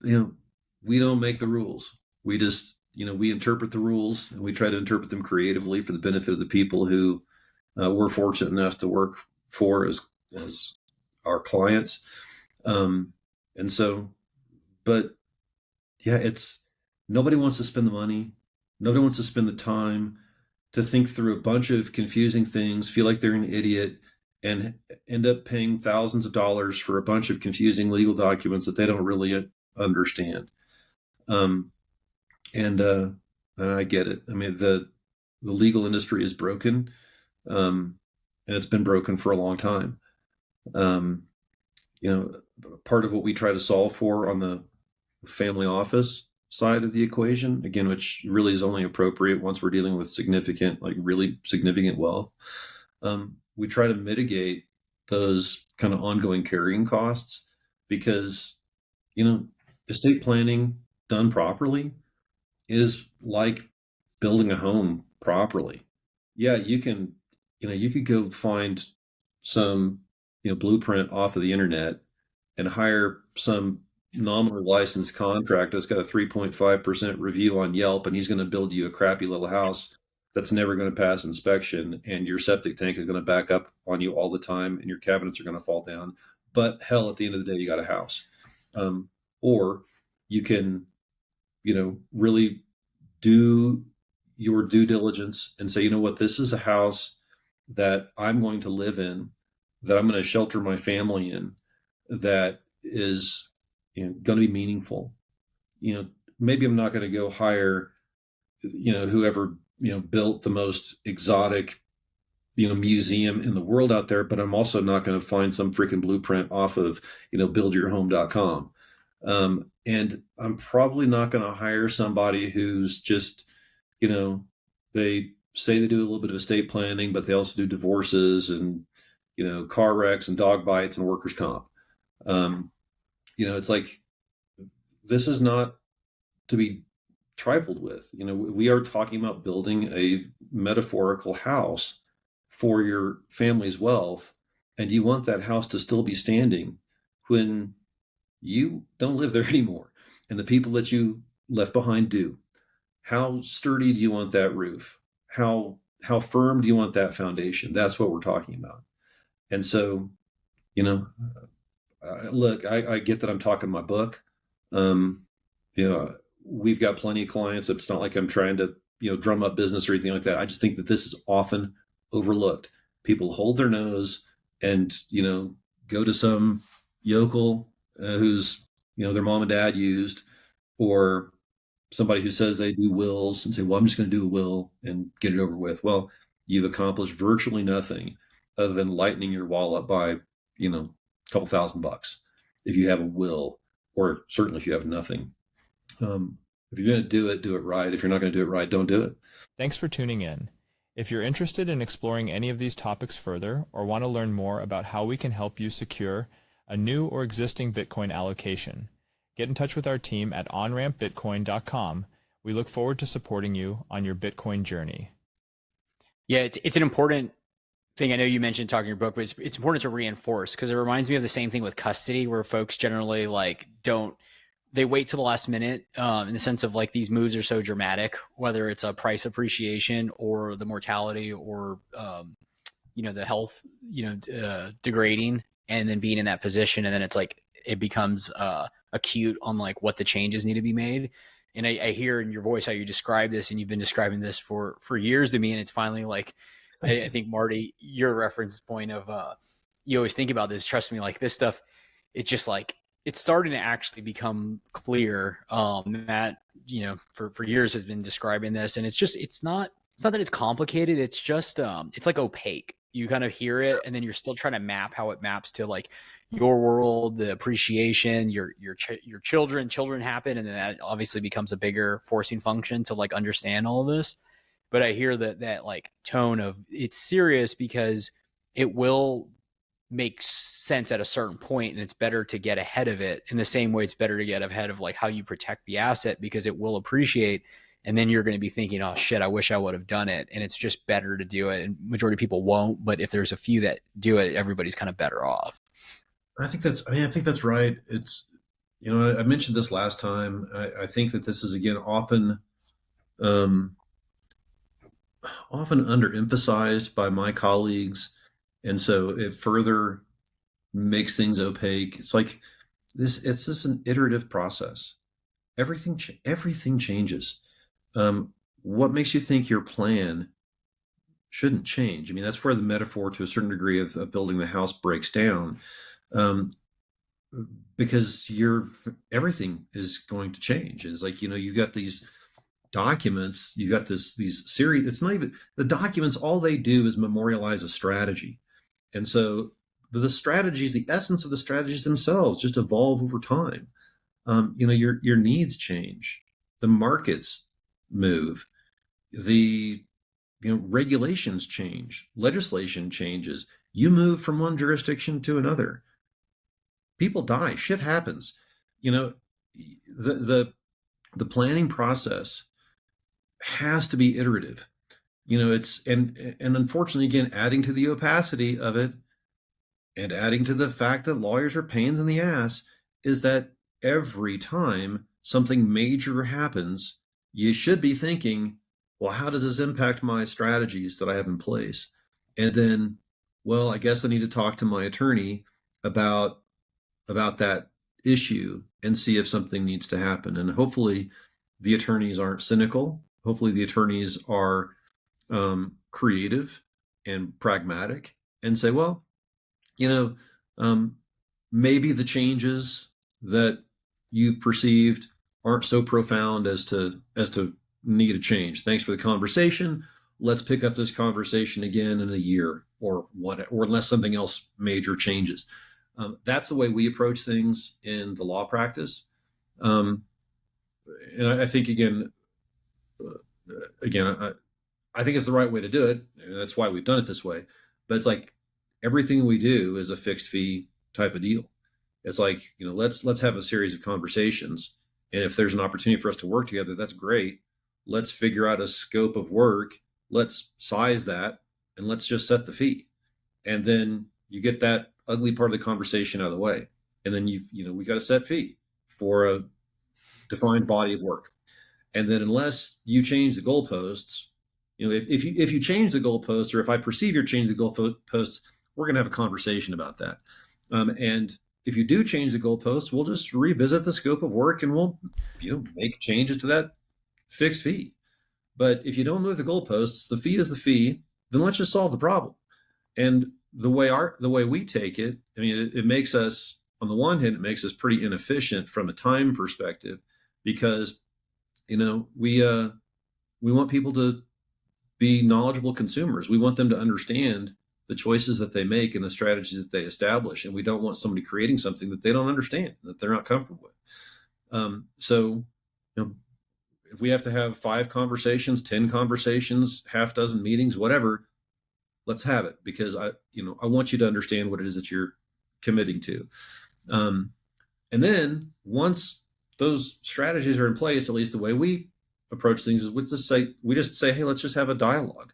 we don't make the rules. We just, we interpret the rules and we try to interpret them creatively for the benefit of the people who we're fortunate enough to work for as our clients. And so, but yeah, nobody wants to spend the money. Nobody wants to spend the time to think through a bunch of confusing things, feel like they're an idiot, and end up paying thousands of dollars for a bunch of confusing legal documents that they don't really understand. And I get it. I mean, the legal industry is broken, and it's been broken for a long time. Part of what we try to solve for on the family office side of the equation, again, which really is only appropriate once we're dealing with really significant wealth. We try to mitigate those kind of ongoing carrying costs because, estate planning done properly is like building a home properly. Yeah, you could go find some, blueprint off of the internet and hire some nominally licensed contract that's got a 3.5% review on Yelp, and he's going to build you a crappy little house that's never going to pass inspection, and your septic tank is going to back up on you all the time, and your cabinets are going to fall down. But hell, at the end of the day, you got a house. Or you can, really do your due diligence and say, you know what, this is a house that I'm going to live in, that I'm going to shelter my family in, that is going to be meaningful. Maybe I'm not going to go hire, whoever, built the most exotic, museum in the world out there, but I'm also not going to find some freaking blueprint off of, buildyourhome.com. And I'm probably not going to hire somebody who's just, they say they do a little bit of estate planning, but they also do divorces and, car wrecks and dog bites and workers' comp. It's like, this is not to be trifled with. We are talking about building a metaphorical house for your family's wealth, and you want that house to still be standing when you don't live there anymore, and the people that you left behind do. How sturdy do you want that roof? How firm do you want that foundation? That's what we're talking about. And so, look, I get that I'm talking my book. We've got plenty of clients. It's not like I'm trying to, drum up business or anything like that. I just think that this is often overlooked. People hold their nose and, go to some yokel who's, their mom and dad used, or somebody who says they do wills and say, well, I'm just going to do a will and get it over with. Well, you've accomplished virtually nothing other than lightening your wallet by, a couple $1,000 if you have a will, or certainly if you have nothing. If you're going to do it right. If you're not going to do it right, don't do it. Thanks for tuning in. If you're interested in exploring any of these topics further, or want to learn more about how we can help you secure a new or existing Bitcoin allocation, get in touch with our team at onrampbitcoin.com. We look forward to supporting you on your Bitcoin journey. Yeah, it's an important thing. I know you mentioned talking your book, but it's important to reinforce, because it reminds me of the same thing with custody, where folks generally they wait till the last minute, in the sense of these moves are so dramatic, whether it's a price appreciation or the mortality or, the health, degrading, and then being in that position. And then it's it becomes acute on what the changes need to be made. And I hear in your voice how you describe this, and you've been describing this for years to me. And it's finally I think, Marty, your reference point of, you always think about this, trust me, this stuff, it's just it's starting to actually become clear. Matt, for years has been describing this, and it's not that it's complicated. It's just, it's opaque. You kind of hear it, and then you're still trying to map how it maps to your world, the appreciation, your children happen. And then that obviously becomes a bigger forcing function to understand all of this. But I hear that tone of, it's serious because it will make sense at a certain point, and it's better to get ahead of it. In the same way, it's better to get ahead of how you protect the asset, because it will appreciate. And then you're going to be thinking, oh shit, I wish I would have done it. And it's just better to do it. And majority of people won't. But if there's a few that do it, everybody's kind of better off. I think that's right. It's, I mentioned this last time. I think that this is, again, often underemphasized by my colleagues. And so it further makes things opaque. It's like this, it's just an iterative process. Everything changes. What makes you think your plan shouldn't change? I mean, that's where the metaphor, to a certain degree, of building the house breaks down, because everything is going to change. It's like, you've got these documents, you've got these series. It's not even the documents. All they do is memorialize a strategy, and so the strategies, the essence of the strategies themselves, just evolve over time. Your needs change, the markets move, the regulations change, legislation changes. You move from one jurisdiction to another. People die. Shit happens. The planning process has to be iterative. It's and unfortunately, again, adding to the opacity of it, and adding to the fact that lawyers are pains in the ass, is that every time something major happens, you should be thinking, well, how does this impact my strategies that I have in place? And then, well, I guess I need to talk to my attorney about that issue and see if something needs to happen. And hopefully the attorneys aren't cynical. Hopefully the attorneys are creative and pragmatic and say, well, maybe the changes that you've perceived aren't so profound as to need a change. Thanks for the conversation. Let's pick up this conversation again in a year or unless something else major changes. That's the way we approach things in the law practice. And I think, again, I think it's the right way to do it. And that's why we've done it this way. But it's like everything we do is a fixed fee type of deal. It's like, let's have a series of conversations. And if there's an opportunity for us to work together, that's great. Let's figure out a scope of work. Let's size that, and let's just set the fee. And then you get that ugly part of the conversation out of the way. And then we got a set fee for a defined body of work. And then unless you change the goalposts, if you change the goalposts, or if I perceive you're changing the goalposts, we're going to have a conversation about that. And if you do change the goalposts, we'll just revisit the scope of work, and we'll make changes to that fixed fee. But if you don't move the goalposts, the fee is the fee, then let's just solve the problem. And the way we take it, I mean, it makes us, on the one hand, it makes us pretty inefficient from a time perspective, because we want people to be knowledgeable consumers. We want them to understand the choices that they make and the strategies that they establish, and we don't want somebody creating something that they don't understand, that they're not comfortable with. So if we have to have 5 conversations, 10 conversations, half dozen meetings, whatever, let's have it, because I want you to understand what it is that you're committing to. And then once those strategies are in place, at least the way we approach things is we just say, hey, let's just have a dialogue.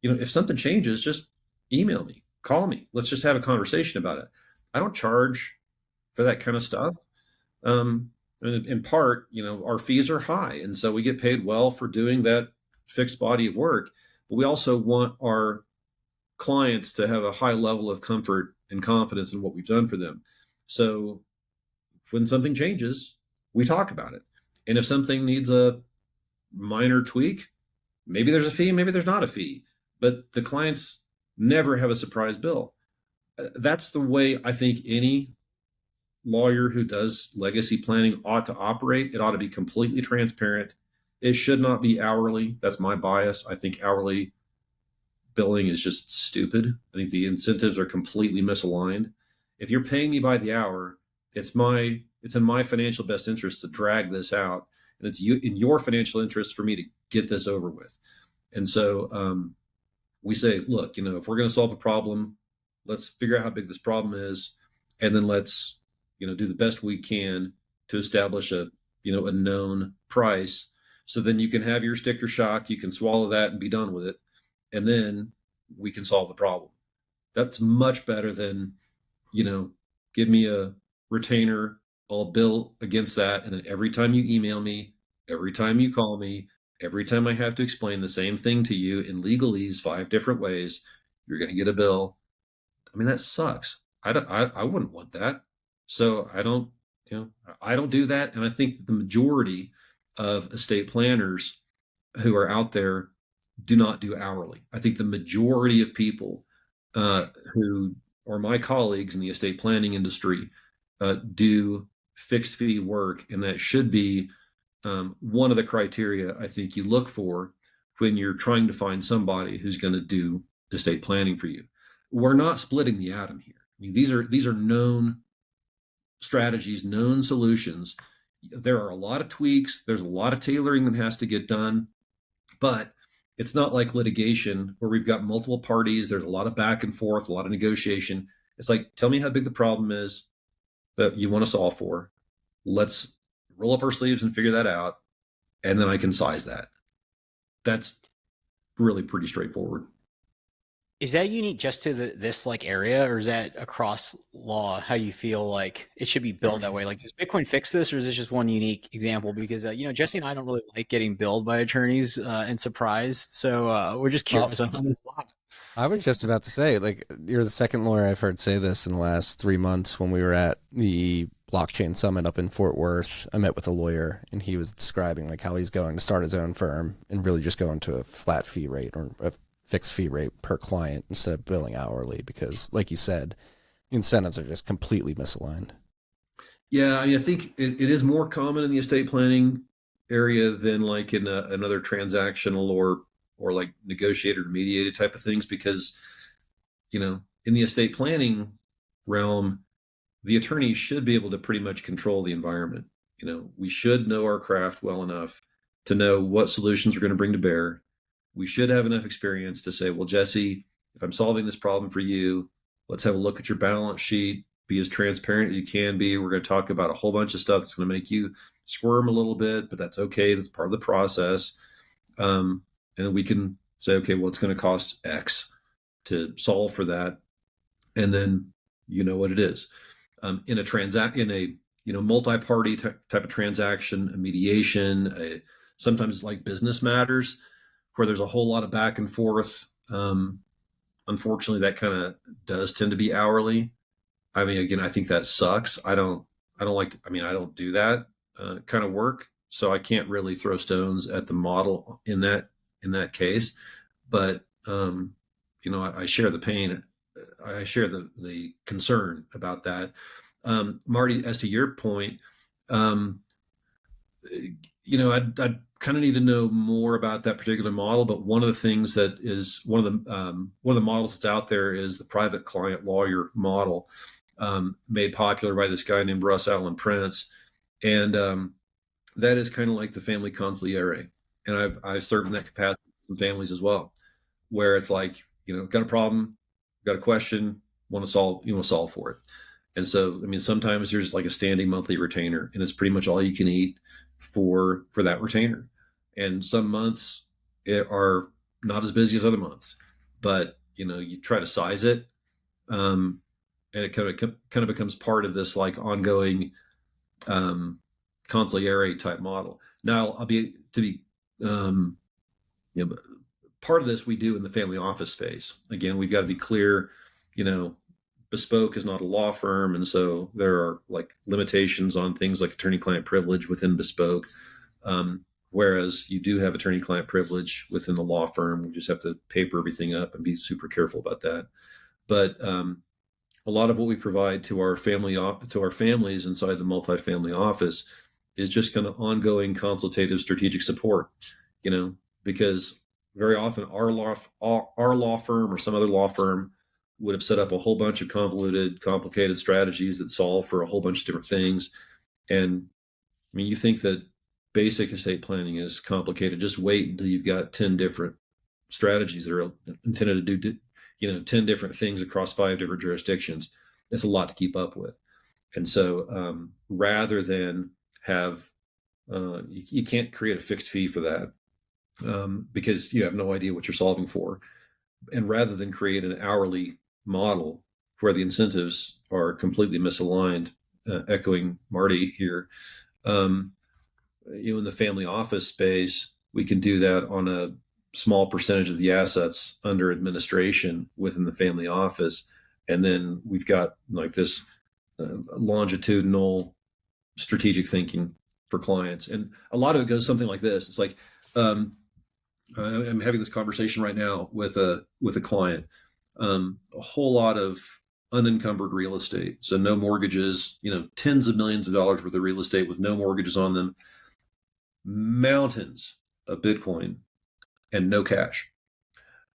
If something changes, just email me, call me. Let's just have a conversation about it. I don't charge for that kind of stuff. In part, our fees are high, and so we get paid well for doing that fixed body of work. But we also want our clients to have a high level of comfort and confidence in what we've done for them. So when something changes, we talk about it. And if something needs a minor tweak, maybe there's a fee, maybe there's not a fee, but the clients never have a surprise bill. That's the way I think any lawyer who does legacy planning ought to operate. It ought to be completely transparent. It should not be hourly. That's my bias. I think hourly billing is just stupid. I think the incentives are completely misaligned. If you're paying me by the hour, it's in my financial best interest to drag this out, and it's in your financial interest for me to get this over with. And so we say, look, if we're going to solve a problem, let's figure out how big this problem is, and then let's do the best we can to establish a known price, So then you can have your sticker shock, you can swallow that and be done with it. And then we can solve the problem. That's much better than, give me a retainer, I'll bill against that. And then every time you email me, every time you call me, every time I have to explain the same thing to you in legalese 5 different ways, you're going to get a bill. I mean, that sucks. I wouldn't want that. So I don't do that. And I think that the majority of estate planners who are out there do not do hourly. I think the majority of people who are my colleagues in the estate planning industry do fixed fee work. And that should be one of the criteria I think you look for when you're trying to find somebody who's going to do estate planning for you. We're not splitting the atom here. I mean, these are known strategies, known solutions. There are a lot of tweaks. There's a lot of tailoring that has to get done, but it's not like litigation where we've got multiple parties. There's a lot of back and forth, a lot of negotiation. It's like, tell me how big the problem is that you want to solve for. Let's roll up our sleeves and figure that out. And then I can size that. That's really pretty straightforward. Is that unique just to this like area, or is that across law? How you feel like it should be billed that way? Like, does Bitcoin fix this, or is this just one unique example? Because Jesse and I don't really like getting billed by attorneys and surprised, so we're just curious on this law. I was just about to say, like, you're the second lawyer I've heard say this in the last 3 months. When we were at the blockchain summit up in Fort Worth, I met with a lawyer, and he was describing like how he's going to start his own firm and really just go into a flat fee rate or a fixed fee rate per client instead of billing hourly, because like you said, the incentives are just completely misaligned. Yeah, I think it is more common in the estate planning area than like in another transactional or like negotiated or mediated type of things, because in the estate planning realm, the attorney should be able to pretty much control the environment. We should know our craft well enough to know what solutions we're going to bring to bear. We should have enough experience to say, well, Jesse, if I'm solving this problem for you, let's have a look at your balance sheet, be as transparent as you can be. We're going to talk about a whole bunch of stuff that's going to make you squirm a little bit, but that's okay. That's part of the process. And then we can say, okay, well, it's going to cost X to solve for that. And then you know what it is. In a multi-party type of transaction, a mediation, sometimes like business matters, where there's a whole lot of back and forth. Unfortunately, that kind of does tend to be hourly. I mean, again, I think that sucks. I don't do that kind of work. So I can't really throw stones at the model in that case. But, I share the pain. I share the concern about that. Marty, as to your point, I'd kind of need to know more about that particular model. But one of the things that is one of the models that's out there is the private client lawyer model, made popular by this guy named Russ Allen Prince, and that is kind of like the family consigliere. And I've served in that capacity in families as well, where it's like, got a problem, got a question, want to solve for it. And so, I mean, sometimes there's like a standing monthly retainer, and it's pretty much all you can eat for that retainer. And some months are not as busy as other months, but you try to size it, and it kind of becomes part of this like ongoing consigliere type model. Now, part of this we do in the family office space. Again, we've got to be clear, Bespoke is not a law firm, and so there are like limitations on things like attorney-client privilege within Bespoke, whereas you do have attorney-client privilege within the law firm. We just have to paper everything up and be super careful about that. But a lot of what we provide to our families inside the multifamily office is just kind of ongoing consultative strategic support, because very often our law firm or some other law firm would have set up a whole bunch of convoluted, complicated strategies that solve for a whole bunch of different things. And I mean, you think that basic estate planning is complicated. Just wait until you've got 10 different strategies that are intended to do, 10 different things across 5 different jurisdictions. It's a lot to keep up with. And so rather than have You can't create a fixed fee for that because you have no idea what you're solving for. And rather than create an hourly model where the incentives are completely misaligned, echoing Marty here, in the family office space, we can do that on a small percentage of the assets under administration within the family office. And then we've got like this longitudinal strategic thinking for clients. And a lot of it goes something like this. It's like, I'm having this conversation right now with a client, a whole lot of unencumbered real estate. So no mortgages, tens of millions of dollars worth of real estate with no mortgages on them, mountains of Bitcoin and no cash.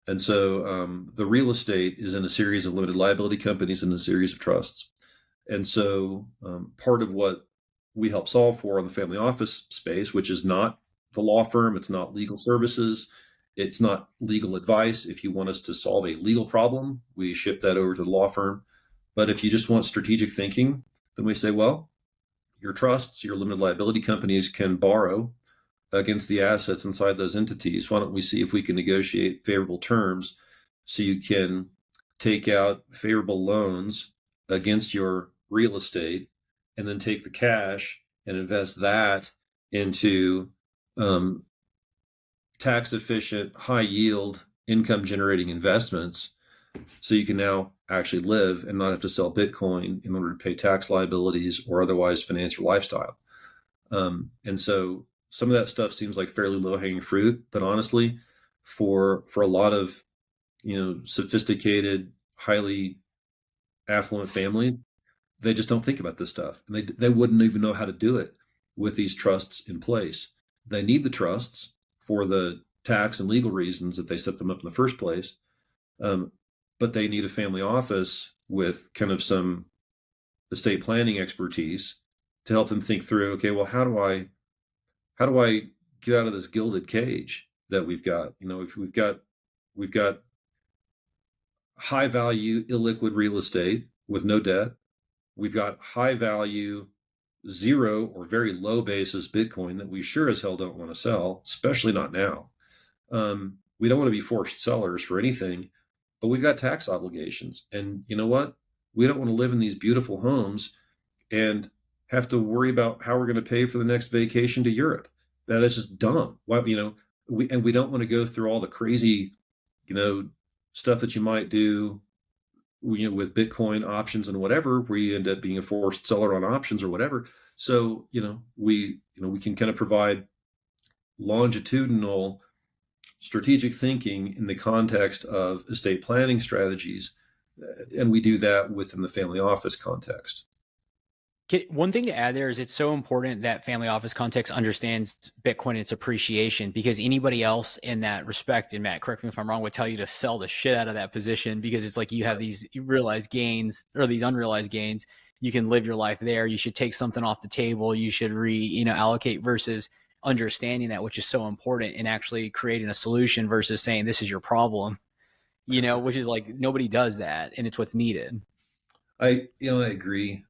And so the real estate is in a series of limited liability companies and a series of trusts. And so part of what we help solve for on the family office space, which is not the law firm, it's not legal services, it's not legal advice. If you want us to solve a legal problem, we shift that over to the law firm. But if you just want strategic thinking, then we say, well, your trusts, your limited liability companies can borrow against the assets inside those entities. Why don't we see if we can negotiate favorable terms so you can take out favorable loans against your real estate and then take the cash and invest that into tax efficient, high yield, income generating investments. So you can now actually live and not have to sell Bitcoin in order to pay tax liabilities or otherwise finance your lifestyle. And so some of that stuff seems like fairly low hanging fruit, but honestly, for a lot of, sophisticated, highly affluent families, they just don't think about this stuff. And they wouldn't even know how to do it with these trusts in place. They need the trusts for the tax and legal reasons that they set them up in the first place. But they need a family office with kind of some estate planning expertise to help them think through, okay, well, how do I get out of this gilded cage that we've got? If we've got high value, illiquid real estate with no debt. We've got high value, zero or very low basis Bitcoin that we sure as hell don't want to sell, especially not now. We don't want to be forced sellers for anything, but we've got tax obligations. And you know what? We don't want to live in these beautiful homes and have to worry about how we're going to pay for the next vacation to Europe. That's just dumb. Why, we don't want to go through all the crazy, stuff that you might do, with Bitcoin options and whatever, where you end up being a forced seller on options or whatever. So, we can kind of provide longitudinal strategic thinking in the context of estate planning strategies. And we do that within the family office context. One thing to add there is it's so important that family office context understands Bitcoin and its appreciation, because anybody else in that respect, and Matt, correct me if I'm wrong, would tell you to sell the shit out of that position, because it's like you have these realized gains or these unrealized gains. You can live your life there. You should take something off the table. You should allocate, versus understanding that, which is so important, and actually creating a solution versus saying this is your problem, which is like nobody does that, and it's what's needed. I agree.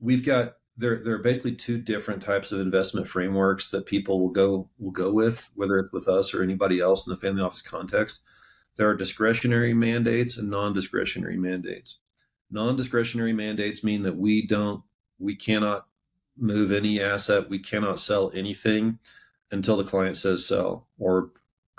We've got there are basically two different types of investment frameworks that people will go with, whether it's with us or anybody else in the family office context. There are discretionary mandates and non-discretionary mandates. Non-discretionary mandates mean that we cannot move any asset, we cannot sell anything until the client says sell, or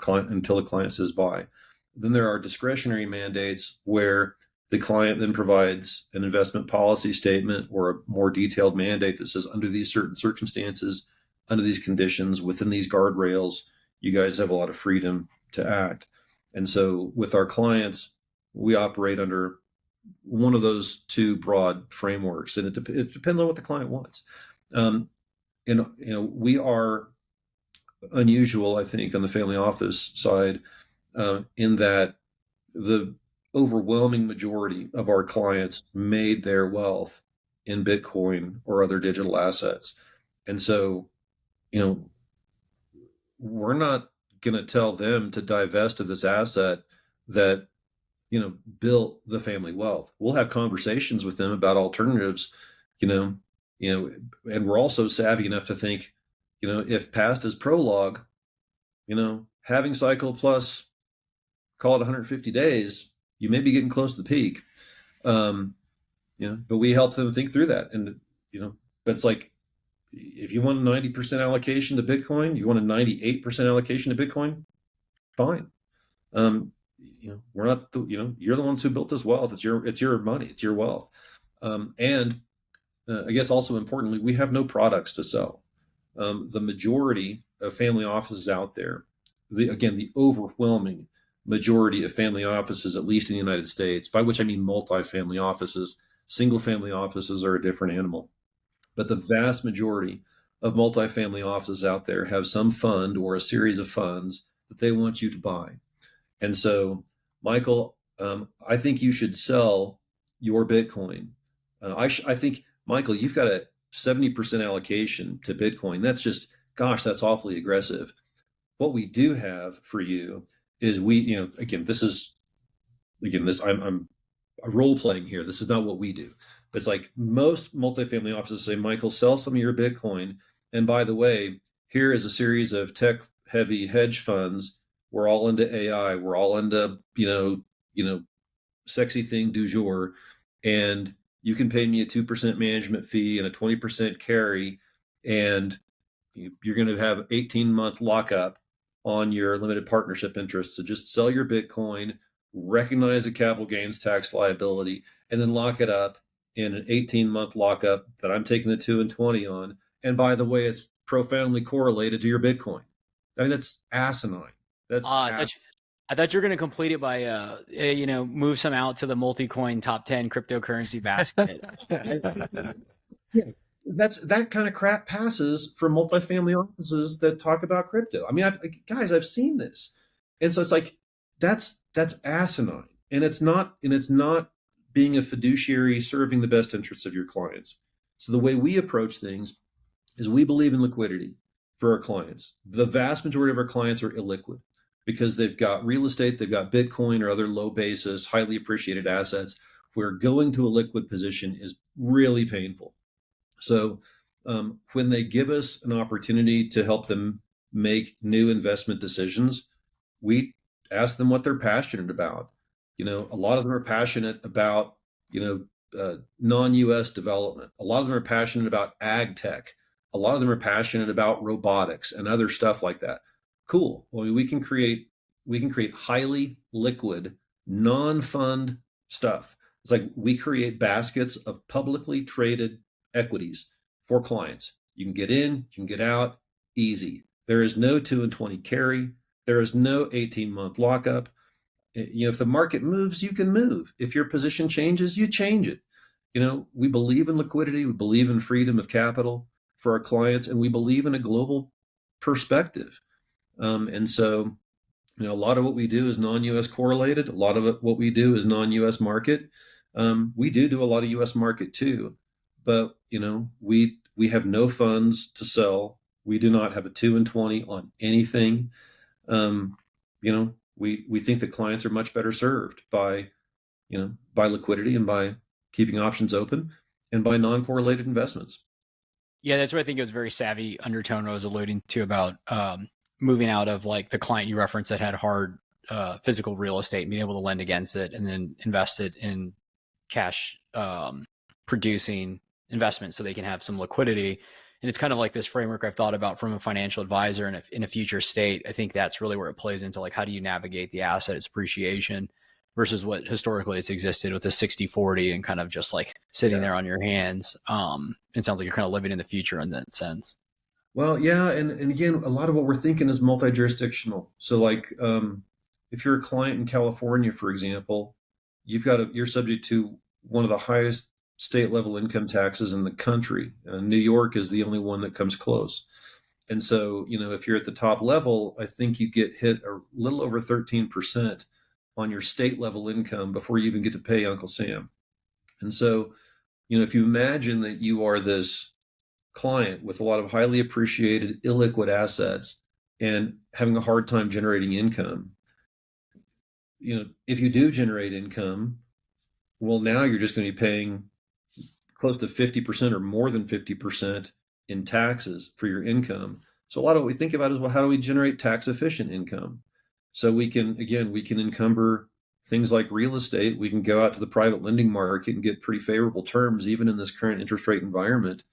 until the client says buy. Then there are discretionary mandates where the client then provides an investment policy statement or a more detailed mandate that says, under these certain circumstances, under these conditions, within these guardrails, you guys have a lot of freedom to act. And so with our clients, we operate under one of those two broad frameworks, and it depends on what the client wants. We are unusual, I think, on the family office side, in that the overwhelming majority of our clients made their wealth in Bitcoin or other digital assets. And so, we're not going to tell them to divest of this asset that, built the family wealth. We'll have conversations with them about alternatives, and we're also savvy enough to think, if past is prologue, having cycle plus, call it 150 days, you may be getting close to the peak. But we help them think through that. And, but it's like, if you want a 90% allocation to Bitcoin, you want a 98% allocation to Bitcoin, fine. We're not, you're the ones who built this wealth. It's your money. It's your wealth. And I guess also importantly, we have no products to sell. The majority of family offices out there, the overwhelming majority of family offices, at least in the United States, by which I mean multi-family offices, single family offices are a different animal. But the vast majority of multifamily offices out there have some fund or a series of funds that they want you to buy. And so, Michael, I think you should sell your Bitcoin. I think, Michael, you've got a 70% allocation to Bitcoin. That's just, gosh, that's awfully aggressive. What we do have for you is I'm role playing here. This is not what we do. But it's like most multifamily offices say, Michael, sell some of your Bitcoin. And by the way, here is a series of tech heavy hedge funds. We're all into AI. We're all into, sexy thing du jour. And you can pay me a 2% management fee and a 20% carry. And you're going to have 18-month lockup on your limited partnership interest. So just sell your Bitcoin, recognize the capital gains tax liability, and then lock it up in an 18-month lockup that I'm taking the 2 and 20 on. And by the way, it's profoundly correlated to your Bitcoin. I mean, that's asinine. I thought you were going to complete it by, move some out to the multi-coin top 10 cryptocurrency basket. Yeah, that kind of crap passes for multifamily offices that talk about crypto. I mean, I've seen this, and so it's like that's asinine, and it's not being a fiduciary serving the best interests of your clients. So the way we approach things is we believe in liquidity for our clients. The vast majority of our clients are illiquid because they've got real estate, they've got Bitcoin or other low basis, highly appreciated assets, where going to a liquid position is really painful. So when they give us an opportunity to help them make new investment decisions, we ask them what they're passionate about. A lot of them are passionate about, non-US development. A lot of them are passionate about ag tech. A lot of them are passionate about robotics and other stuff like that. Cool. Well, we can create highly liquid, non-fund stuff. It's like we create baskets of publicly traded equities for clients. You can get in, you can get out, easy. There is no 2 and 20 carry. There is no 18-month lockup. If the market moves, you can move. If your position changes, you change it. We believe in liquidity. We believe in freedom of capital for our clients, and we believe in a global perspective. And so, a lot of what we do is non-U.S. correlated. A lot of what we do is non-U.S. market. We do a lot of U.S. market too, but we have no funds to sell. We do not have a 2 and 20 on anything. We think that clients are much better served by liquidity and by keeping options open and by non-correlated investments. Yeah, that's what I think it was very savvy undertone I was alluding to about moving out of like the client you referenced that had hard physical real estate and being able to lend against it and then invest it in cash producing investments so they can have some liquidity. And it's kind of like this framework I've thought about from a financial advisor in a future state. I think that's really where it plays into like, how do you navigate the asset appreciation versus what historically it's existed with a 60-40 and kind of just like sitting there on your hands. It sounds like you're kind of living in the future in that sense. Well, yeah. And again, a lot of what we're thinking is multi-jurisdictional. So like, if you're a client in California, for example, you're subject to one of the highest state level income taxes in the country. New York is the only one that comes close. And so, if you're at the top level, I think you get hit a little over 13% on your state level income before you even get to pay Uncle Sam. And so, if you imagine that you are this client with a lot of highly appreciated illiquid assets and having a hard time generating income, if you do generate income, well, now you're just going to be paying close to 50% or more than 50% in taxes for your income. So a lot of what we think about is, well, how do we generate tax efficient income? So we can encumber things like real estate. We can go out to the private lending market and get pretty favorable terms, even in this current interest rate environment.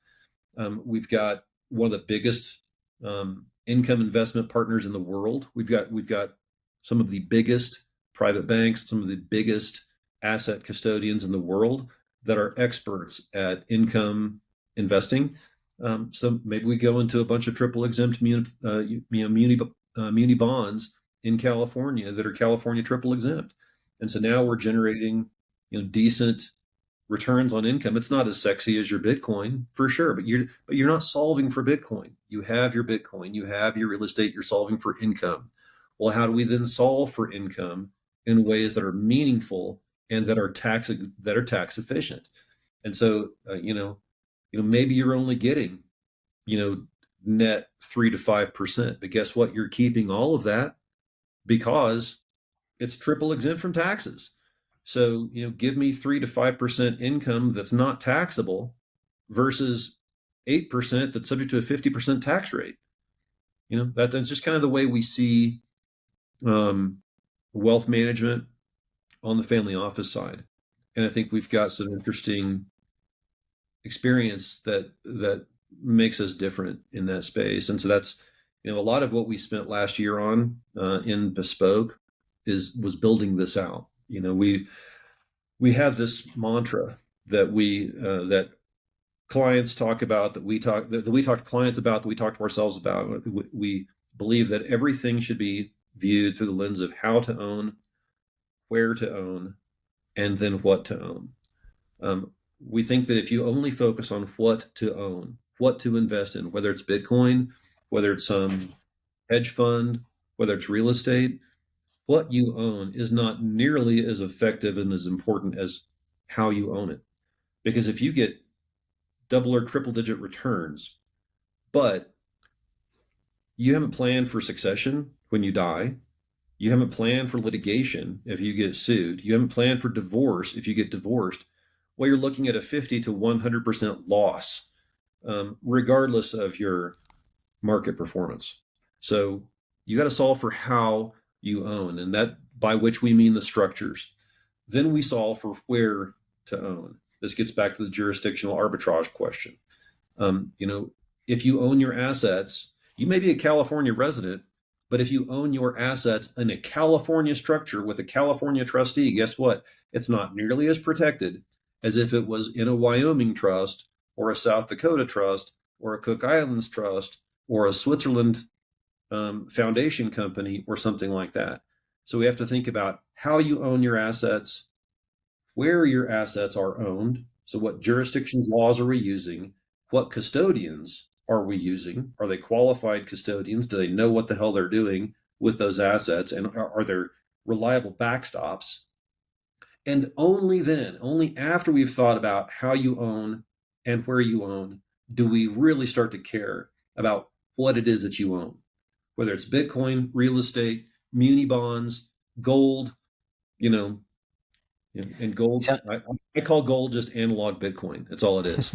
We've got one of the biggest income investment partners in the world. We've got some of the biggest private banks, some of the biggest asset custodians in the world that are experts at income investing. So maybe we go into a bunch of triple exempt muni bonds in California that are California triple exempt. And so now we're generating, decent returns on income. It's not as sexy as your Bitcoin for sure, but you're not solving for Bitcoin. You have your Bitcoin, you have your real estate, you're solving for income. Well, how do we then solve for income in ways that are meaningful and that are tax efficient? And so, maybe you're only getting, net 3 to 5%, but guess what? You're keeping all of that because it's triple exempt from taxes. So, give me 3 to 5% income that's not taxable versus 8% that's subject to a 50% tax rate. That's just kind of the way we see wealth management on the family office side. And I think we've got some interesting experience that makes us different in that space. And so that's, a lot of what we spent last year on in Bespoke was building this out. We have this mantra that that clients talk about, that we talk to clients about, that we talk to ourselves about. We believe that everything should be viewed through the lens of how to own, where to own, and then what to own. We think that if you only focus on what to own, what to invest in, whether it's Bitcoin, whether it's some hedge fund, whether it's real estate, what you own is not nearly as effective and as important as how you own it. Because if you get double or triple digit returns, but you haven't planned for succession when you die, you haven't planned for litigation if you get sued, you haven't planned for divorce if you get divorced, well, you're looking at a 50 to 100% loss, regardless of your market performance. So you got to solve for how you own, and that by which we mean the structures. Then we solve for where to own. This gets back to the jurisdictional arbitrage question. If you own your assets, you may be a California resident, but if you own your assets in a California structure with a California trustee, guess what? It's not nearly as protected as if it was in a Wyoming trust or a South Dakota trust or a Cook Islands trust or a Switzerland foundation company or something like that. So we have to think about how you own your assets, where your assets are owned. So what jurisdictions laws are we using? What custodians are we using? Are they qualified custodians? Do they know what the hell they're doing with those assets? And are there reliable backstops? And only then, only after we've thought about how you own and where you own, do we really start to care about what it is that you own, whether it's Bitcoin, real estate, muni bonds, gold, and gold. I call gold just analog Bitcoin. That's all it is.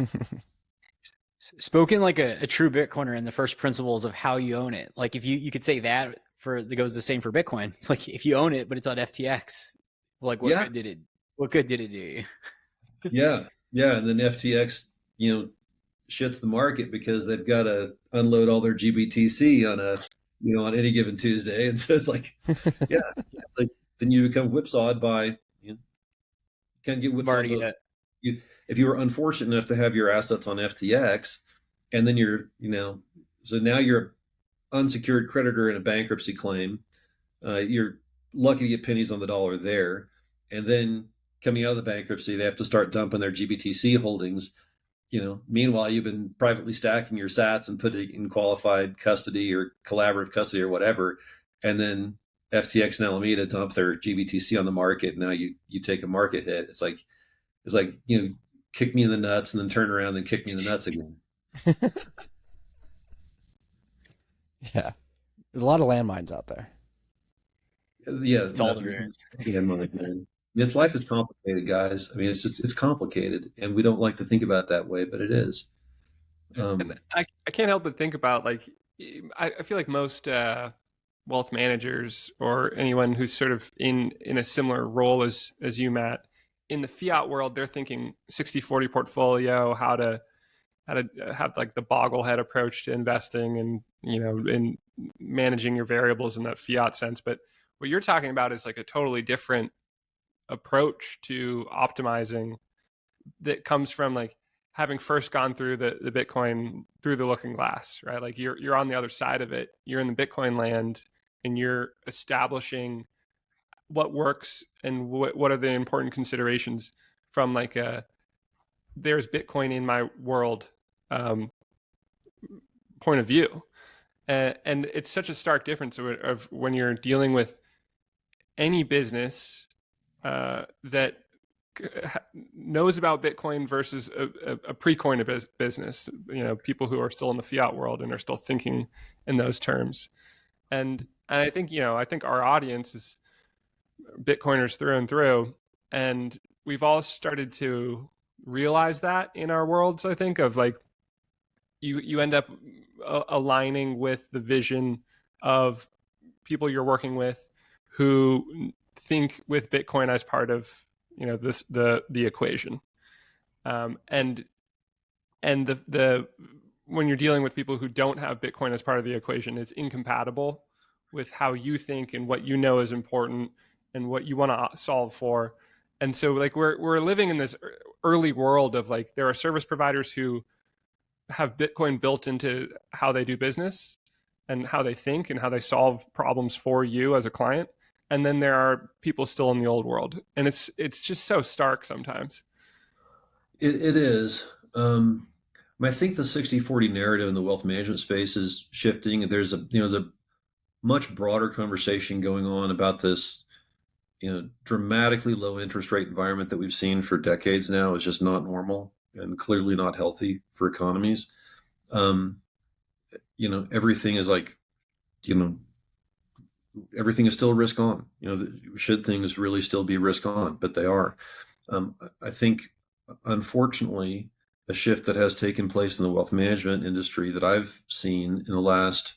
Spoken like a true Bitcoiner in the first principles of how you own it. Like if you could say that goes the same for Bitcoin. It's like if you own it, but it's on FTX, like what good did it do? Yeah. And then FTX, shits the market because they've got to unload all their GBTC on any given Tuesday. And so it's like, it's like then you become whipsawed by, can't get whipsawed. Marty, if you were unfortunate enough to have your assets on FTX, and then so now you're an unsecured creditor in a bankruptcy claim, you're lucky to get pennies on the dollar there. And then coming out of the bankruptcy, they have to start dumping their GBTC holdings. Meanwhile, you've been privately stacking your sats and put it in qualified custody or collaborative custody or whatever. And then FTX and Alameda dump their GBTC on the market. And now you take a market hit. It's like, kick me in the nuts and then turn around and kick me in the nuts again. Yeah. There's a lot of landmines out there. Yeah. It's all there is. Man. Life is complicated, guys. I mean, it's complicated, and we don't like to think about it that way, but it is. And I can't help but think about, like, I feel like most wealth managers or anyone who's sort of in a similar role as you, Matt, in the fiat world, they're thinking 60-40 portfolio, how to have like the bogglehead approach to investing and, in managing your variables in that fiat sense. But what you're talking about is like a totally different approach to optimizing that comes from like having first gone through the Bitcoin through the looking glass, right? Like you're on the other side of it. You're in the Bitcoin land and you're establishing what works and what are the important considerations from like there's Bitcoin in my world point of view. And it's such a stark difference of when you're dealing with any business that knows about Bitcoin versus a pre-coin business, people who are still in the fiat world and are still thinking in those terms. And I think, I think our audience is Bitcoiners through and through. And we've all started to realize that in our worlds, I think, of like, you end up aligning with the vision of people you're working with who think with Bitcoin as part of, the equation. And the when you're dealing with people who don't have Bitcoin as part of the equation, it's incompatible with how you think and what you know is important and what you want to solve for. And so like we're living in this early world of like, there are service providers who have Bitcoin built into how they do business and how they think and how they solve problems for you as a client. And then there are people still in the old world. And it's just so stark sometimes. It is. I think the 60-40 narrative in the wealth management space is shifting. There's a much broader conversation going on about this, dramatically low interest rate environment that we've seen for decades now is just not normal and clearly not healthy for economies. Everything is like, everything is still risk on. Should things really still be risk on? But they are. I think, unfortunately, a shift that has taken place in the wealth management industry that I've seen in the last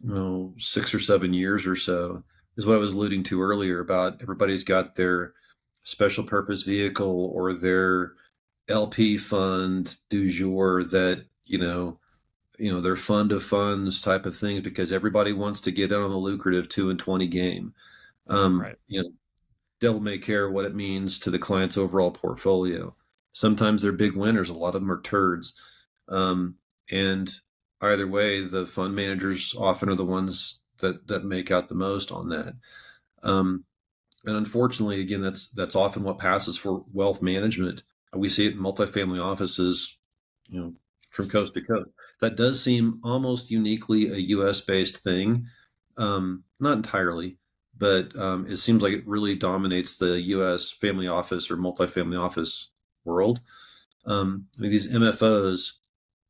6 or 7 years or so is what I was alluding to earlier about everybody's got their special purpose vehicle or their LP fund du jour that, their fund of funds type of things because everybody wants to get in on the lucrative 2-20 game. Right. Devil may care what it means to the client's overall portfolio. Sometimes they're big winners. A lot of them are turds. And either way, the fund managers often are the ones that make out the most on that. And unfortunately, again, that's often what passes for wealth management. We see it in multifamily offices, from coast to coast. That does seem almost uniquely a U.S.-based thing. Not entirely, but it seems like it really dominates the U.S. family office or multifamily office world. These MFOs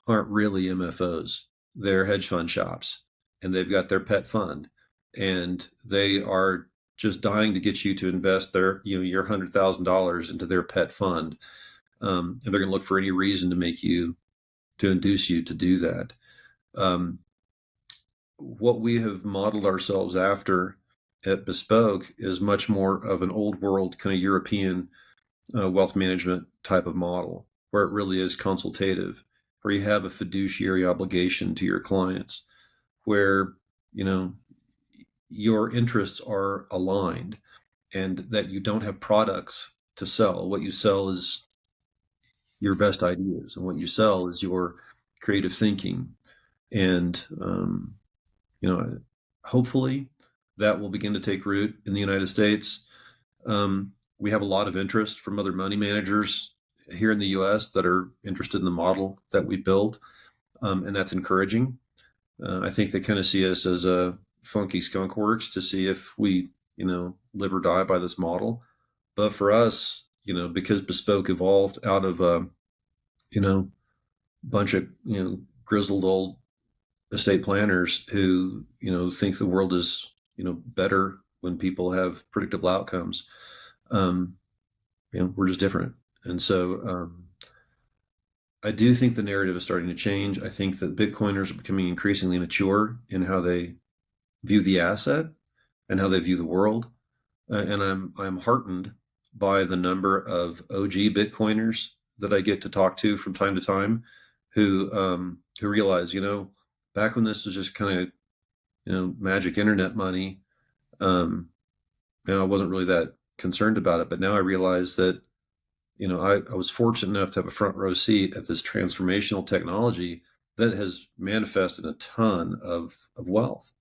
aren't really MFOs. They're hedge fund shops, and they've got their pet fund, and they are just dying to get you to invest your $100,000 into their pet fund. And they're going to look for any reason to induce you to do that. What we have modeled ourselves after at Bespoke is much more of an old world kind of European wealth management type of model, where it really is consultative, where you have a fiduciary obligation to your clients, where your interests are aligned, and that you don't have products to sell. What you sell is your best ideas, and what you sell is your creative thinking. And hopefully that will begin to take root in the United States. We have a lot of interest from other money managers here in the U.S. that are interested in the model that we build, and that's encouraging. I think they kind of see us as a funky skunk works to see if we, live or die by this model. But for us, because Bespoke evolved out of a, bunch of, grizzled old estate planners who, think the world is, better when people have predictable outcomes. We're just different. And so I do think the narrative is starting to change. I think that Bitcoiners are becoming increasingly mature in how they view the asset and how they view the world. And I'm heartened by the number of OG Bitcoiners that I get to talk to from time to time, who realize, back when this was just kind of magic internet money, I wasn't really that concerned about it. But now I realize that I was fortunate enough to have a front row seat at this transformational technology that has manifested a ton of wealth.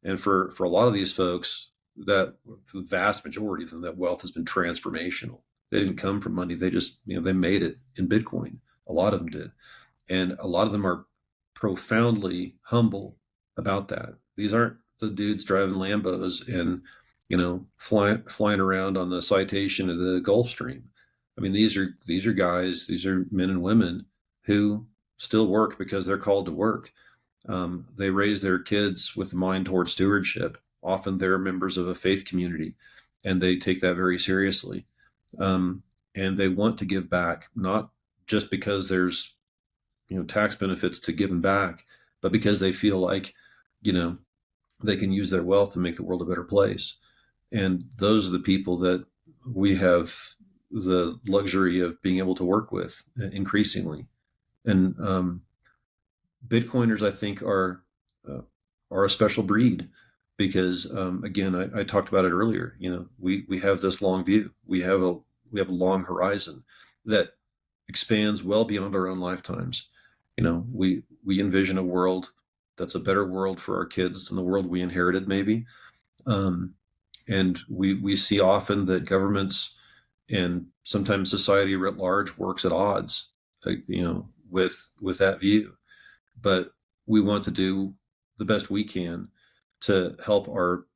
And for a lot of these folks, that for the vast majority of them, that wealth has been transformational. They didn't come from money. They just, they made it in Bitcoin. A lot of them did. And a lot of them are profoundly humble about that. These aren't the dudes driving Lambos and, flying around on the citation of the Gulf Stream. I mean, these are guys, these are men and women who still work because they're called to work. They raise their kids with a mind toward stewardship. Often they're members of a faith community, and they take that very seriously. And they want to give back, not just because there's, tax benefits to giving back, but because they feel like, they can use their wealth to make the world a better place. And those are the people that we have the luxury of being able to work with increasingly. And Bitcoiners, I think, are a special breed because, again, I talked about it earlier. We have this long view. We have a long horizon that expands well beyond our own lifetimes. We envision a world that's a better world for our kids than the world we inherited, maybe. And we see often that governments and sometimes society writ large works at odds, with that view. But we want to do the best we can to help our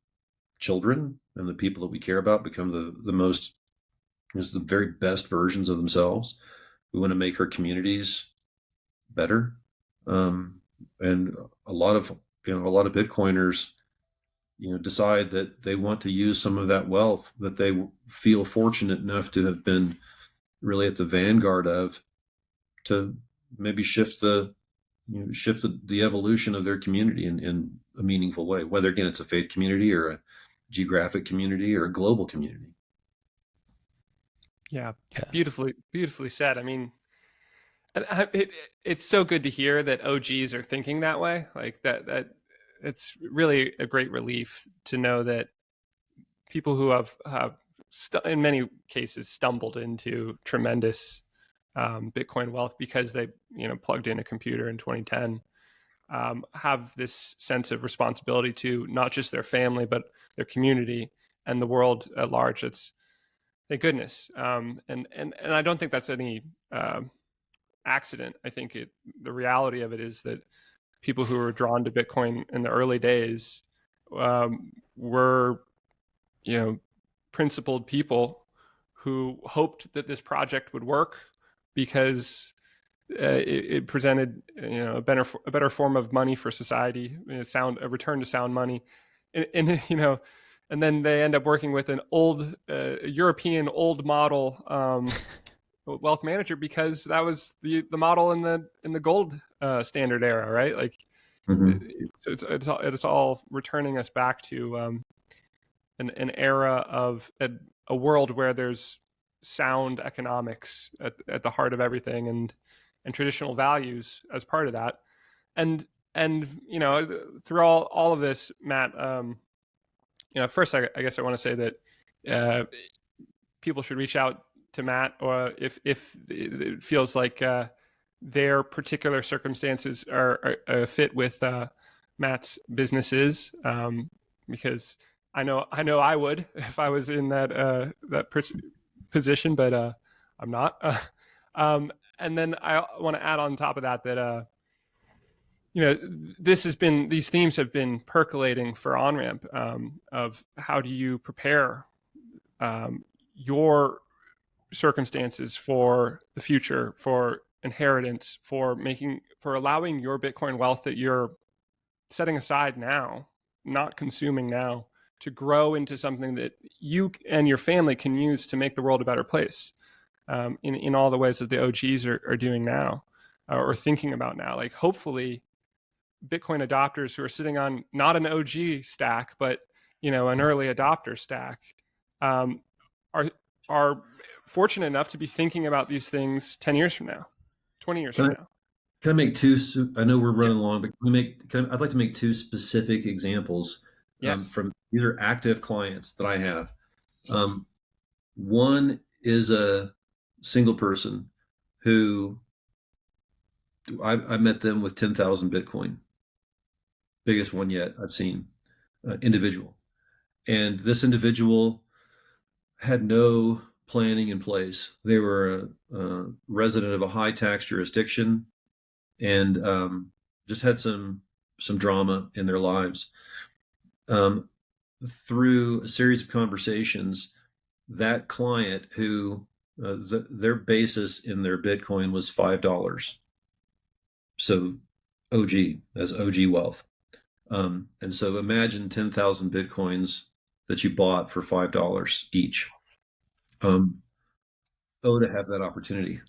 children and the people that we care about become the very best versions of themselves. We want to make our communities better. And a lot of Bitcoiners, decide that they want to use some of that wealth that they feel fortunate enough to have been really at the vanguard of, to maybe shift the evolution of their community in a meaningful way, whether, again, it's a faith community or a geographic community or a global community. Yeah. Beautifully said. I mean, it's so good to hear that OGs are thinking that way. Like that it's really a great relief to know that people who have in many cases stumbled into tremendous Bitcoin wealth because they plugged in a computer in 2010 have this sense of responsibility to not just their family but their community and the world at large. It's, thank goodness. And I don't think that's any accident. I think the reality of it is that people who were drawn to Bitcoin in the early days were, principled people who hoped that this project would work because it presented, a better form of money for society, a return to sound money, and then they end up working with an old European old model wealth manager because that was the model in the gold standard era, right? Like, so it's all returning us back to an era of a world where there's sound economics at the heart of everything, and traditional values as part of that. And through all of this, Matt, first I guess I want to say that people should reach out to Matt, or if it feels like their particular circumstances are a fit with Matt's businesses, because I know I would if I was in that position, but I'm not. And then I want to add on top of that these themes have been percolating for Onramp, of how do you prepare your circumstances for the future, for inheritance, for allowing your Bitcoin wealth that you're setting aside now, not consuming now, to grow into something that you and your family can use to make the world a better place, in all the ways that the OGs are doing now. or thinking about now. Like hopefully Bitcoin adopters who are sitting on not an OG stack, but an early adopter stack, are fortunate enough to be thinking about these things 10 years from now, 20 years from now. Can I make two? I know we're running long, but I'd like to make two specific examples from these are active clients that I have. One is a single person who I met them with 10,000 Bitcoin, biggest one yet I've seen, individual. And this individual had no planning in place. They were a resident of a high tax jurisdiction and just had some drama in their lives. Through a series of conversations, that client who their basis in their Bitcoin was $5. So OG, as OG wealth. And so imagine 10,000 Bitcoins that you bought for $5 each. To have that opportunity,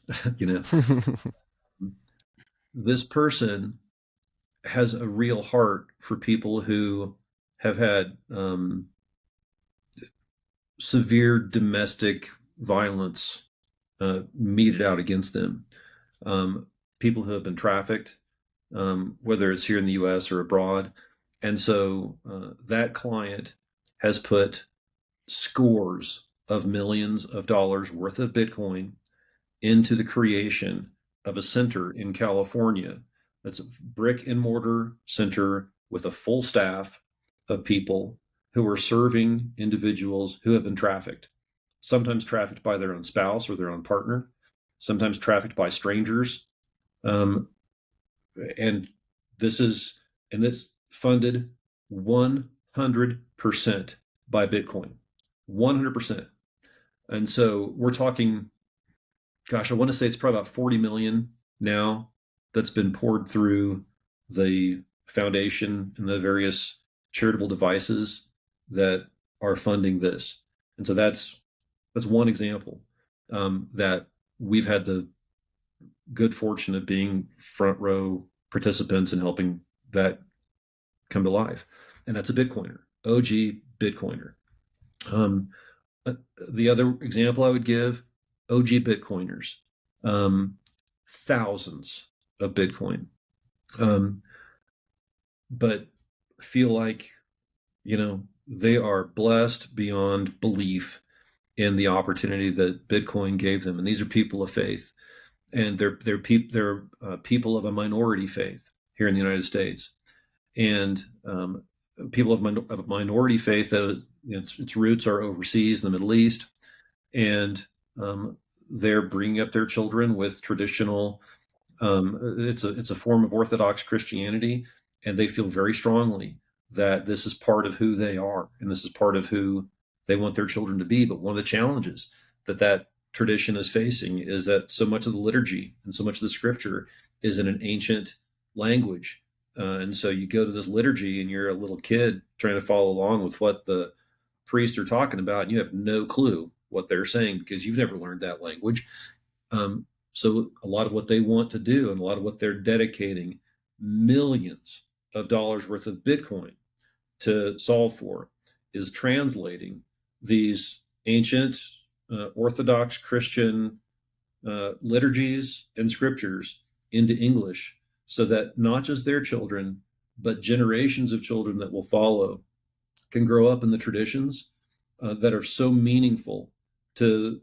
This person has a real heart for people who have had severe domestic violence meted out against them. People who have been trafficked, whether it's here in the US or abroad. And so that client has put scores of millions of dollars worth of Bitcoin into the creation of a center in California. That's a brick and mortar center with a full staff of people who are serving individuals who have been trafficked, sometimes trafficked by their own spouse or their own partner, sometimes trafficked by strangers. And this funded 100% by Bitcoin, 100%. And so we're talking, gosh, I want to say it's probably about 40 million now that's been poured through the foundation and the various charitable devices that are funding this. And so that's one example that we've had the good fortune of being front row participants in helping that come to life. And that's a Bitcoiner, OG Bitcoiner. The other example I would give, OG Bitcoiners, thousands of Bitcoin, but feel like, they are blessed beyond belief in the opportunity that Bitcoin gave them. And these are people of faith, and they're people of a minority faith here in the United States, and people of a minority faith that its roots are overseas in the Middle East, and they're bringing up their children with traditional. It's a form of Orthodox Christianity, and they feel very strongly that this is part of who they are, and this is part of who they want their children to be. But one of the challenges that tradition is facing is that so much of the liturgy and so much of the scripture is in an ancient language. And so you go to this liturgy and you're a little kid trying to follow along with what the priests are talking about, and you have no clue what they're saying because you've never learned that language. So a lot of what they want to do and a lot of what they're dedicating millions of dollars worth of Bitcoin to solve for is translating these ancient Orthodox Christian liturgies and scriptures into English, so that not just their children, but generations of children that will follow can grow up in the traditions that are so meaningful to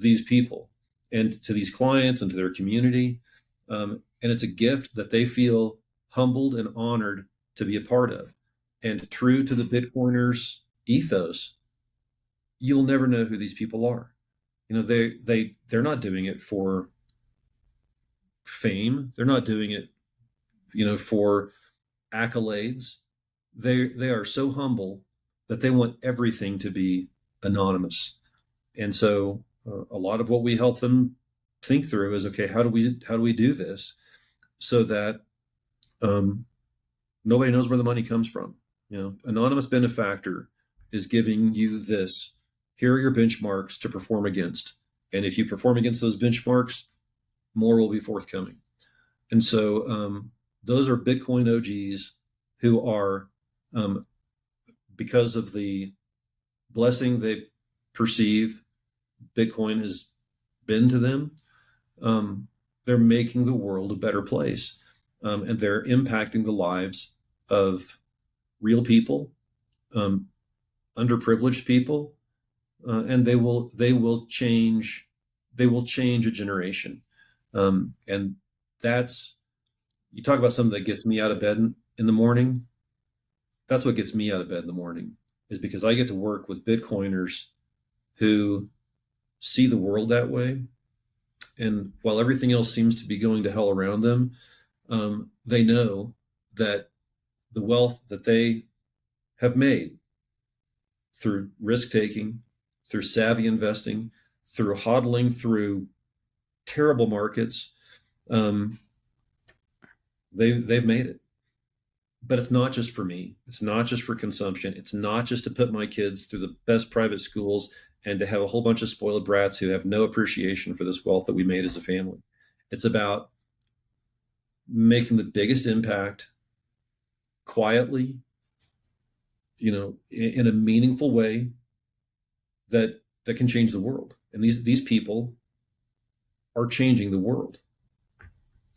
these people and to these clients and to their community. And it's a gift that they feel humbled and honored to be a part of. And true to the Bitcoiners' ethos, you'll never know who these people are. They're not doing it for fame. They're not doing it, for accolades. They are so humble that they want everything to be anonymous. And so a lot of what we help them think through is, okay, how do we do this so that nobody knows where the money comes from? Anonymous benefactor is giving you this. Here are your benchmarks to perform against. And if you perform against those benchmarks, more will be forthcoming. And so those are Bitcoin OGs who are, because of the blessing they perceive Bitcoin has been to them, they're making the world a better place. And they're impacting the lives of real people, underprivileged people, and they will change a generation. And that's, you talk about something that gets me out of bed in the morning. That's what gets me out of bed in the morning, is because I get to work with Bitcoiners who see the world that way. And while everything else seems to be going to hell around them, they know that the wealth that they have made through risk taking, through savvy investing, through hodling through terrible markets, they've made it. But it's not just for me. It's not just for consumption. It's not just to put my kids through the best private schools and to have a whole bunch of spoiled brats who have no appreciation for this wealth that we made as a family. It's about making the biggest impact quietly, in a meaningful way that can change the world. And these people are changing the world.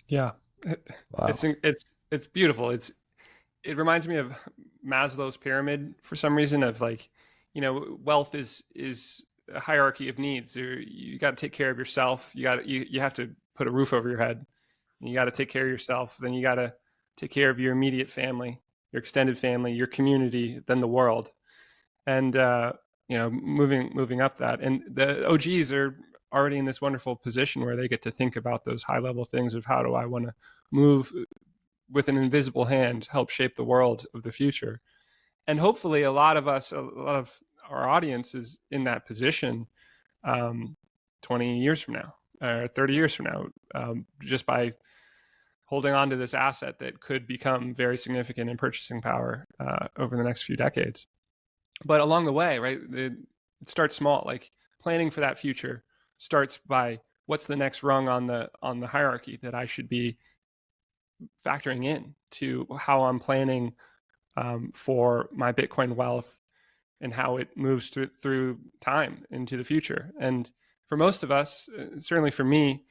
Yeah. Wow. It's beautiful. It reminds me of Maslow's pyramid for some reason, of like, wealth is a hierarchy of needs. You got to take care of yourself. You have to put a roof over your head. You got to take care of yourself. Then you got to take care of your immediate family, your extended family, your community, then the world. And, moving up that. And the OGs are already in this wonderful position where they get to think about those high level things of, how do I want to move with an invisible hand, help shape the world of the future. And hopefully a lot of our audience is in that position 20 years from now, or 30 years from now, just by holding on to this asset that could become very significant in purchasing power over the next few decades. But along the way, right, it starts small. Like planning for that future starts by, what's the next rung on the hierarchy that I should be factoring in to how I'm planning for my Bitcoin wealth and how it moves through time into the future. And for most of us, certainly for me,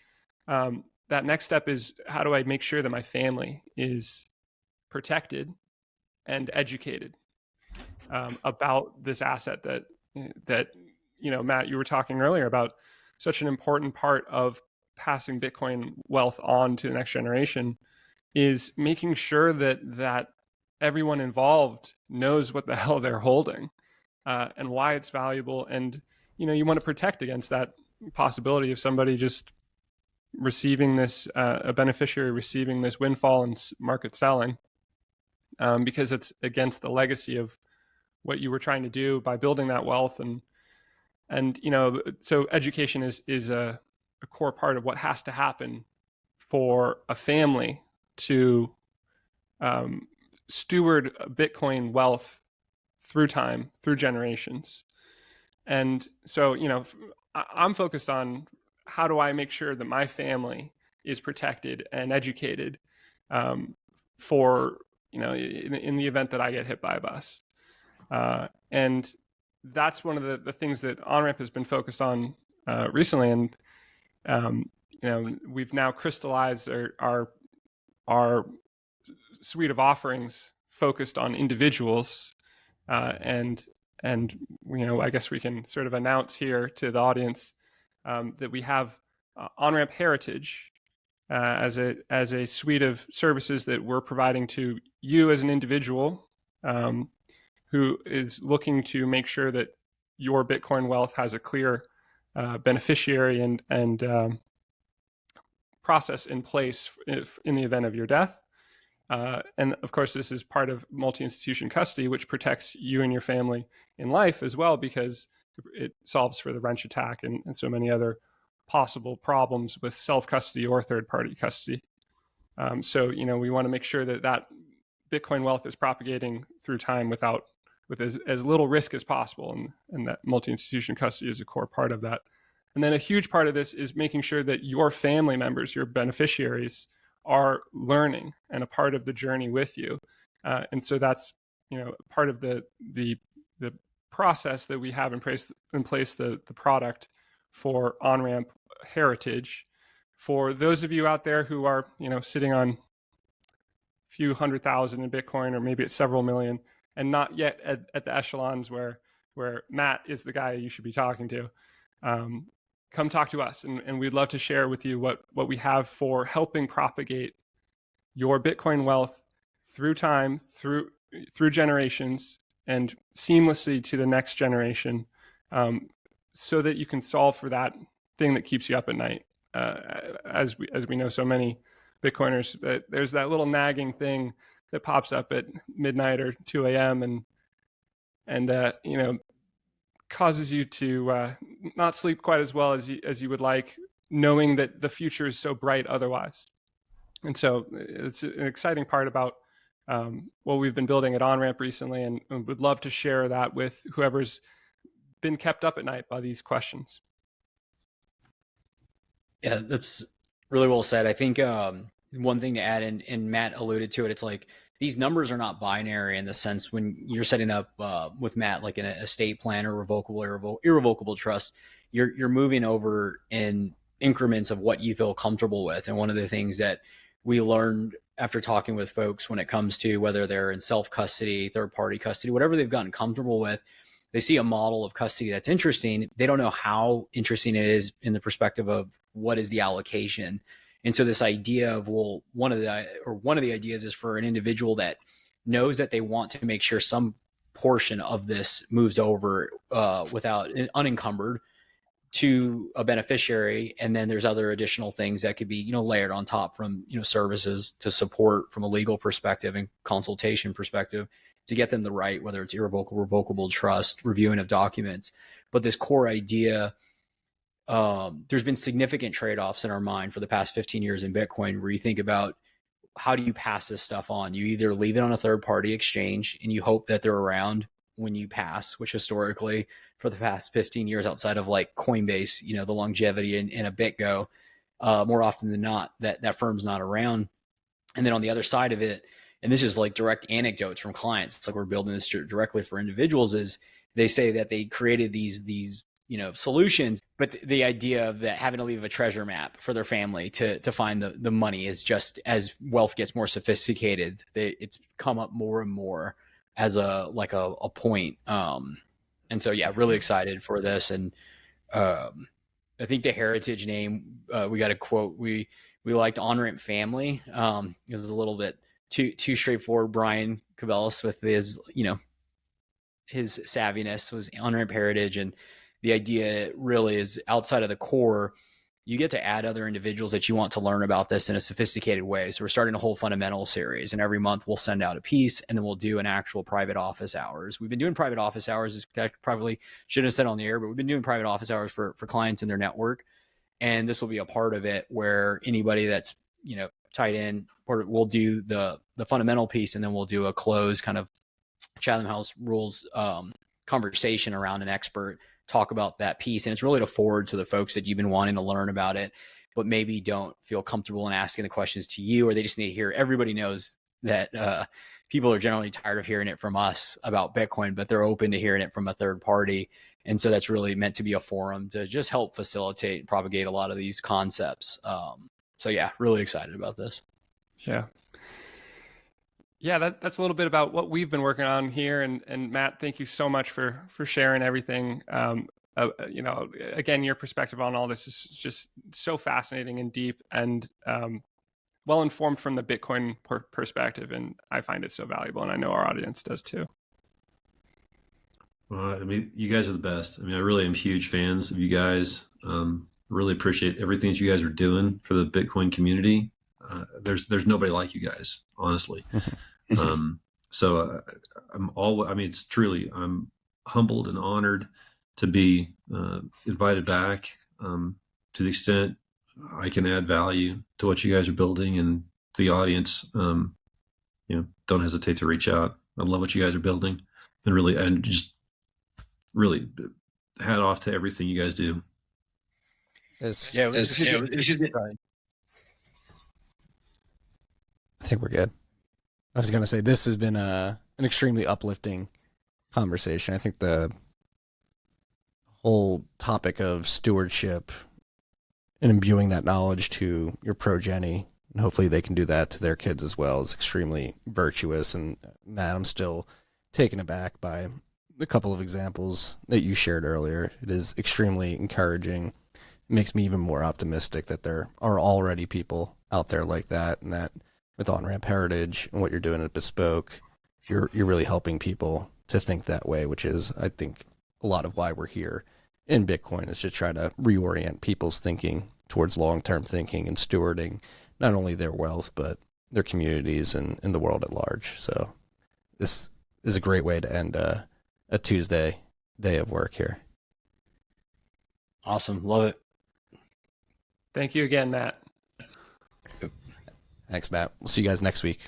that next step is, how do I make sure that my family is protected and educated about this asset that Matt, you were talking earlier about, such an important part of passing Bitcoin wealth on to the next generation, is making sure that everyone involved knows what the hell they're holding and why it's valuable. And, you want to protect against that possibility of somebody just receiving this, a beneficiary receiving this windfall and market selling, because it's against the legacy of what you were trying to do by building that wealth. And so education is a core part of what has to happen for a family to steward Bitcoin wealth through time, through generations. And so, I'm focused on, how do I make sure that my family is protected and educated for, in the event that I get hit by a bus. And that's one of the things that Onramp has been focused on recently. And, we've now crystallized our suite of offerings focused on individuals. And I guess we can sort of announce here to the audience that we have Onramp Heritage as a suite of services that we're providing to you as an individual who is looking to make sure that your Bitcoin wealth has a clear beneficiary and process in place in the event of your death. And of course, this is part of multi-institution custody, which protects you and your family in life as well, because it solves for the wrench attack and so many other possible problems with self-custody or third-party custody. So, we want to make sure that Bitcoin wealth is propagating through time with as little risk as possible. And that multi-institution custody is a core part of that. And then a huge part of this is making sure that your family members, your beneficiaries, are learning and a part of the journey with you. And so that's, part of the process that we have in place, the product for Onramp Heritage. For those of you out there who are, sitting on a few 100,000 in Bitcoin, or maybe it's several million, and not yet at the echelons where Matt is the guy you should be talking to, come talk to us, and we'd love to share with you what we have for helping propagate your Bitcoin wealth through time, through generations, and seamlessly to the next generation, so that you can solve for that thing that keeps you up at night. As we know, so many Bitcoiners, that there's that little nagging thing that pops up at midnight or 2 a.m. and causes you to not sleep quite as well as you would like, knowing that the future is so bright otherwise. And so it's an exciting part about what we've been building at Onramp recently, and would love to share that with whoever's been kept up at night by these questions. Yeah, that's really well said. I think one thing to add, and Matt alluded to it, it's like these numbers are not binary in the sense when you're setting up with Matt, like in an estate plan or revocable, irrevocable trust, you're moving over in increments of what you feel comfortable with. And one of the things that we learned after talking with folks when it comes to whether they're in self-custody, third-party custody, whatever they've gotten comfortable with, they see a model of custody that's interesting. They don't know how interesting it is in the perspective of what is the allocation. And so this idea of, well, one of the ideas is for an individual that knows that they want to make sure some portion of this moves over without unencumbered to a beneficiary. And then there's other additional things that could be, layered on top from, services to support from a legal perspective and consultation perspective to get them the right, whether it's irrevocable, revocable trust, reviewing of documents. But this core idea, there's been significant trade-offs in our mind for the past 15 years in Bitcoin, where you think about how do you pass this stuff on? You either leave it on a third-party exchange and you hope that they're around when you pass, which historically for the past 15 years outside of like Coinbase, the longevity in a BitGo, more often than not, that firm's not around. And then on the other side of it, and this is like direct anecdotes from clients, it's like we're building this directly for individuals, is they say that they created these solutions, but the idea of that having to leave a treasure map for their family to find the money is just, as wealth gets more sophisticated, it's come up more and more as a point. And so, yeah, really excited for this. And I think the heritage name, we got a quote, we liked Onramp family. It was a little bit too straightforward. Brian Cabellis with his savviness was Onramp heritage. And the idea really is outside of the core, you get to add other individuals that you want to learn about this in a sophisticated way. So we're starting a whole fundamental series, and every month we'll send out a piece, and then we'll do an actual private office hours. We've been doing private office hours. I probably shouldn't have said on the air, but we've been doing private office hours for clients in their network. And this will be a part of it where anybody that's, tied in, we'll do the fundamental piece, and then we'll do a closed kind of Chatham House rules conversation around an expert, talk about that piece. And it's really to forward to the folks that you've been wanting to learn about it, but maybe don't feel comfortable in asking the questions to you, or they just need to hear. Everybody knows that people are generally tired of hearing it from us about Bitcoin, but they're open to hearing it from a third party. And so that's really meant to be a forum to just help facilitate and propagate a lot of these concepts. So yeah, really excited about this. Yeah, that's a little bit about what we've been working on here. And Matt, thank you so much for sharing everything. Again, your perspective on all this is just so fascinating and deep, and well informed from the Bitcoin perspective. And I find it so valuable, and I know our audience does too. Well, you guys are the best. I really am huge fans of you guys. Really appreciate everything that you guys are doing for the Bitcoin community. There's nobody like you guys, honestly. So it's truly, I'm humbled and honored to be invited back to the extent I can add value to what you guys are building, and the audience, don't hesitate to reach out. I love what you guys are building, and just really hat off to everything you guys do. I think we're good. I was going to say, this has been an extremely uplifting conversation. I think the whole topic of stewardship and imbuing that knowledge to your progeny, and hopefully they can do that to their kids as well, is extremely virtuous. And Matt, I'm still taken aback by a couple of examples that you shared earlier. It is extremely encouraging. It makes me even more optimistic that there are already people out there like that, and that with Onramp Heritage and what you're doing at Bespoke, you're really helping people to think that way, which is, I think, a lot of why we're here in Bitcoin, is to try to reorient people's thinking towards long-term thinking and stewarding not only their wealth, but their communities and the world at large. So this is a great way to end a Tuesday day of work here. Awesome. Love it. Thank you again, Matt. Thanks, Matt. We'll see you guys next week.